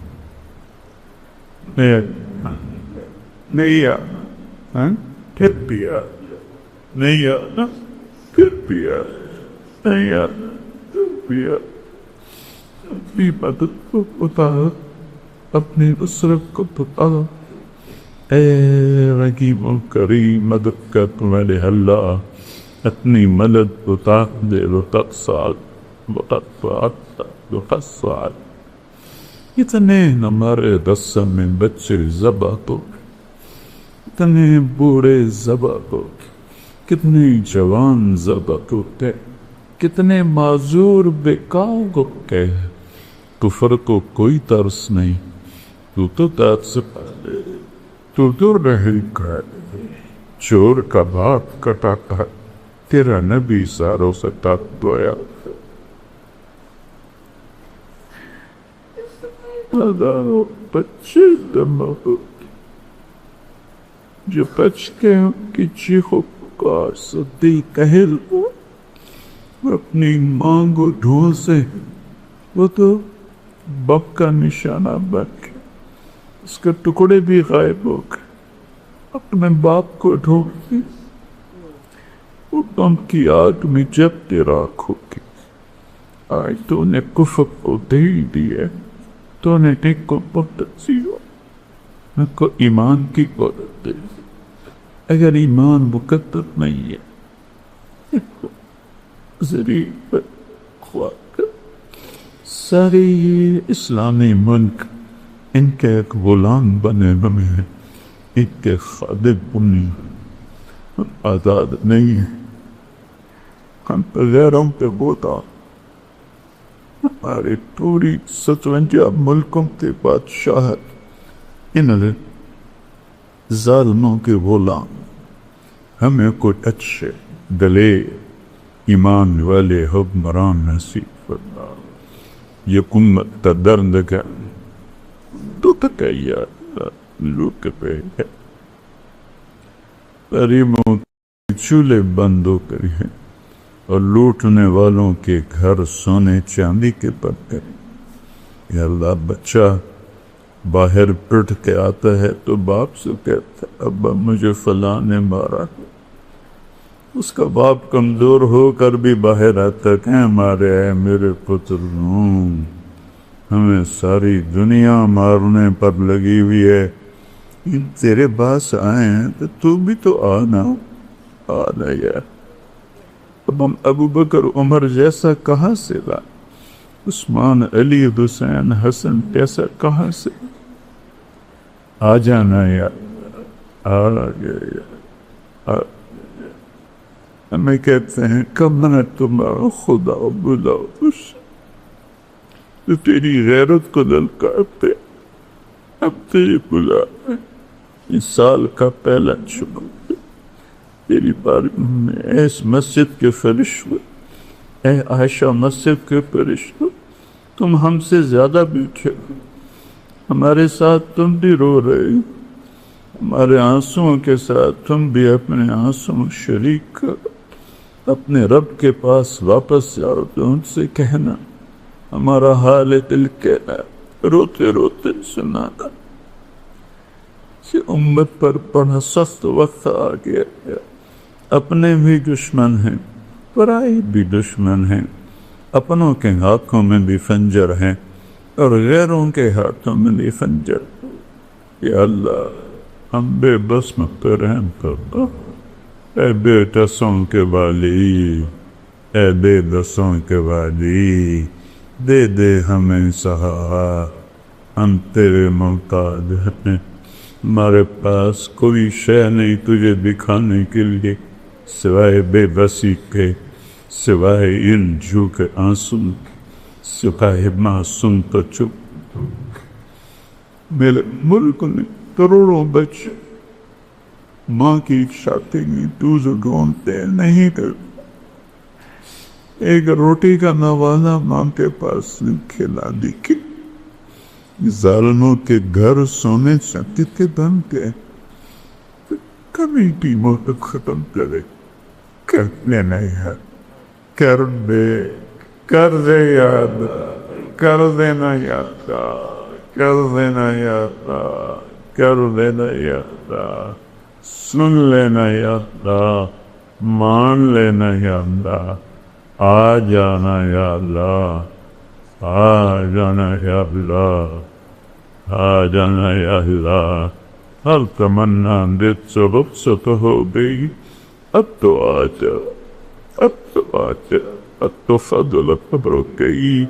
نہیں آنا، پھر بھی آنا، نہیں آنا پھر بھی آنا، نہیں آنا پھر بھی آنا۔ اپنی مدد کو بتا، اپنی نصرت کو بتا، اے رحیم و کریم مدد کر تمہارے اللہ، اپنی مدد بتا دے رتقصال وقصال۔ اتنے ہمارے رسم میں بچے ذبح ہو، اتنے بوڑھے ذبح ہو، کتنے جوان ذبح ہوتے، کتنے معذور بیکار ہوتے۔ کفر کو کوئی ترس نہیں، تو ترس پہلے، تو رہی کر چور کا باپ کٹاتا، تیرا نبی ساروں سے تک دھویا۔ ہزاروں بچے جمع ہو جو بچ کے ان کی چیخوں پکار صدی کہل اپنی ماں کو ڈھونسے، وہ تو بم کا نشانہ بن کے اس کے ٹکڑے بھی غائب ہو گئے، اپنے باپ کو ڈھونسے وہ غم کی آگ میں جب تیرا آنکھوں کی آج تو نے کفر کو دے دی ہے، تو نے نیک کو مقتدی ہو میں کو ایمان کی قدرت دے، اگر ایمان مقدر نہیں ہے ضریب خواہ سارے یہ اسلامی ملک ان کے ایک غلام بنے ہوئے ہیں، ان کے خادم بنے ہم آزاد نہیں ہیں، ہم پہ غیروں پہ بوتا ہماری پوری 57 ملکوں کے بادشاہت ان ظالموں کے غلام، ہمیں کوئی اچھے دلے ایمان والے حکمران نصیب فرما، یہ امت تا درد کا تو تک یا لوٹ پہ ہے غریبوں کے چولہے بند ہو کر ہیں اور لوٹنے والوں کے گھر سونے چاندی کے پر کریں۔ یا اللہ بچہ باہر پٹ کے آتا ہے تو باپ سے کہتا ہے ابا مجھے فلاں نے مارا، اس کا باپ کمزور ہو کر بھی باہر آتا کہ مارے ہے میرے پتر ہمیں ساری دنیا مارنے پر لگی ہوئی ہے، تیرے پاس آئے ہیں تو تو بھی تو آنا یار۔ اب ہم ابو بکر عمر جیسا کہاں سے لا، عثمان علی حسین حسن جیسا کہاں سے، آ جانا یار آ گیا۔ ہمیں کہتے ہیں کب نہ تمہارا خدا بلاؤ تو تیری غیرت کو للکارتے، اب تیری بلا اس سال کا پہلا جمعہ تیری بارگاہ میں اس مسجد کے فرشتوں، اے عائشہ مسجد کے فرشتوں تم ہم سے زیادہ بیٹھے ہو، ہمارے ساتھ تم بھی رو رہے ہو، ہمارے آنسوؤں کے ساتھ تم بھی اپنے آنسوؤں شریک کرو، اپنے رب کے پاس واپس جاؤ تو ان سے کہنا ہمارا حال دل کہنا روتے روتے سنانا، امت پر بڑا سخت وقت آ گیا ہے، اپنے بھی دشمن ہیں پرائے بھی دشمن ہیں، اپنوں کے ہاتھوں میں بھی خنجر ہیں اور غیروں کے ہاتھوں میں بھی خنجر۔ یا اللہ ہم بے بس پر رحم کرنا، اے بے دسوں کے والی، اے بے دسوں کے والی دے دے ہمیں سہارا، ہم تیرے محتاج ہیں، ہمارے پاس کوئی شے نہیں تجھے دکھانے کے لیے سوائے بے بسی کے، سوائے ان جھوکے آنسو، سوائے معصوم تو چپ۔ میرے ملک میں کروڑوں بچے ماں کی شادی میں دوز ڈھونڈتے نہیں کرتے، ایک روٹی کا نوالہ ماں کے پاس کھلا دی کہ ظالموں کے گھر سونے چاندی کے بن گئے، کبھی کی موت ختم کرے کر لینا یاد، کر دے یاد، کر دینا یاد، کر دینا یاد، کر دینا یاد، سن لینا یاد، مان لینا یاد، آ جانا یا اللہ، آ جانا یا اللہ، آ جانا یا اللہ، ہر تمنا دل سے رخصت ہو گئی، اب تو آ جا، اب تو آ جا، اب تو فضل خبر گئی،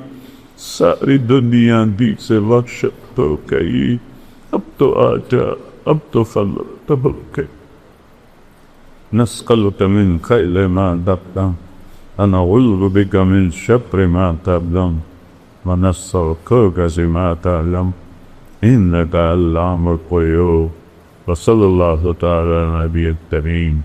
ساری دنیا دی سے وحشت ہو گئی، اب تو آ جا، اب تو فضل خبر گئی۔ نسألك من خير ما تبدأ ونعوذ بك من شر ما تعلم ونستغفرك لما تعلم إنك علام الغيوب وصلى الله تعالى على النبي الكريم.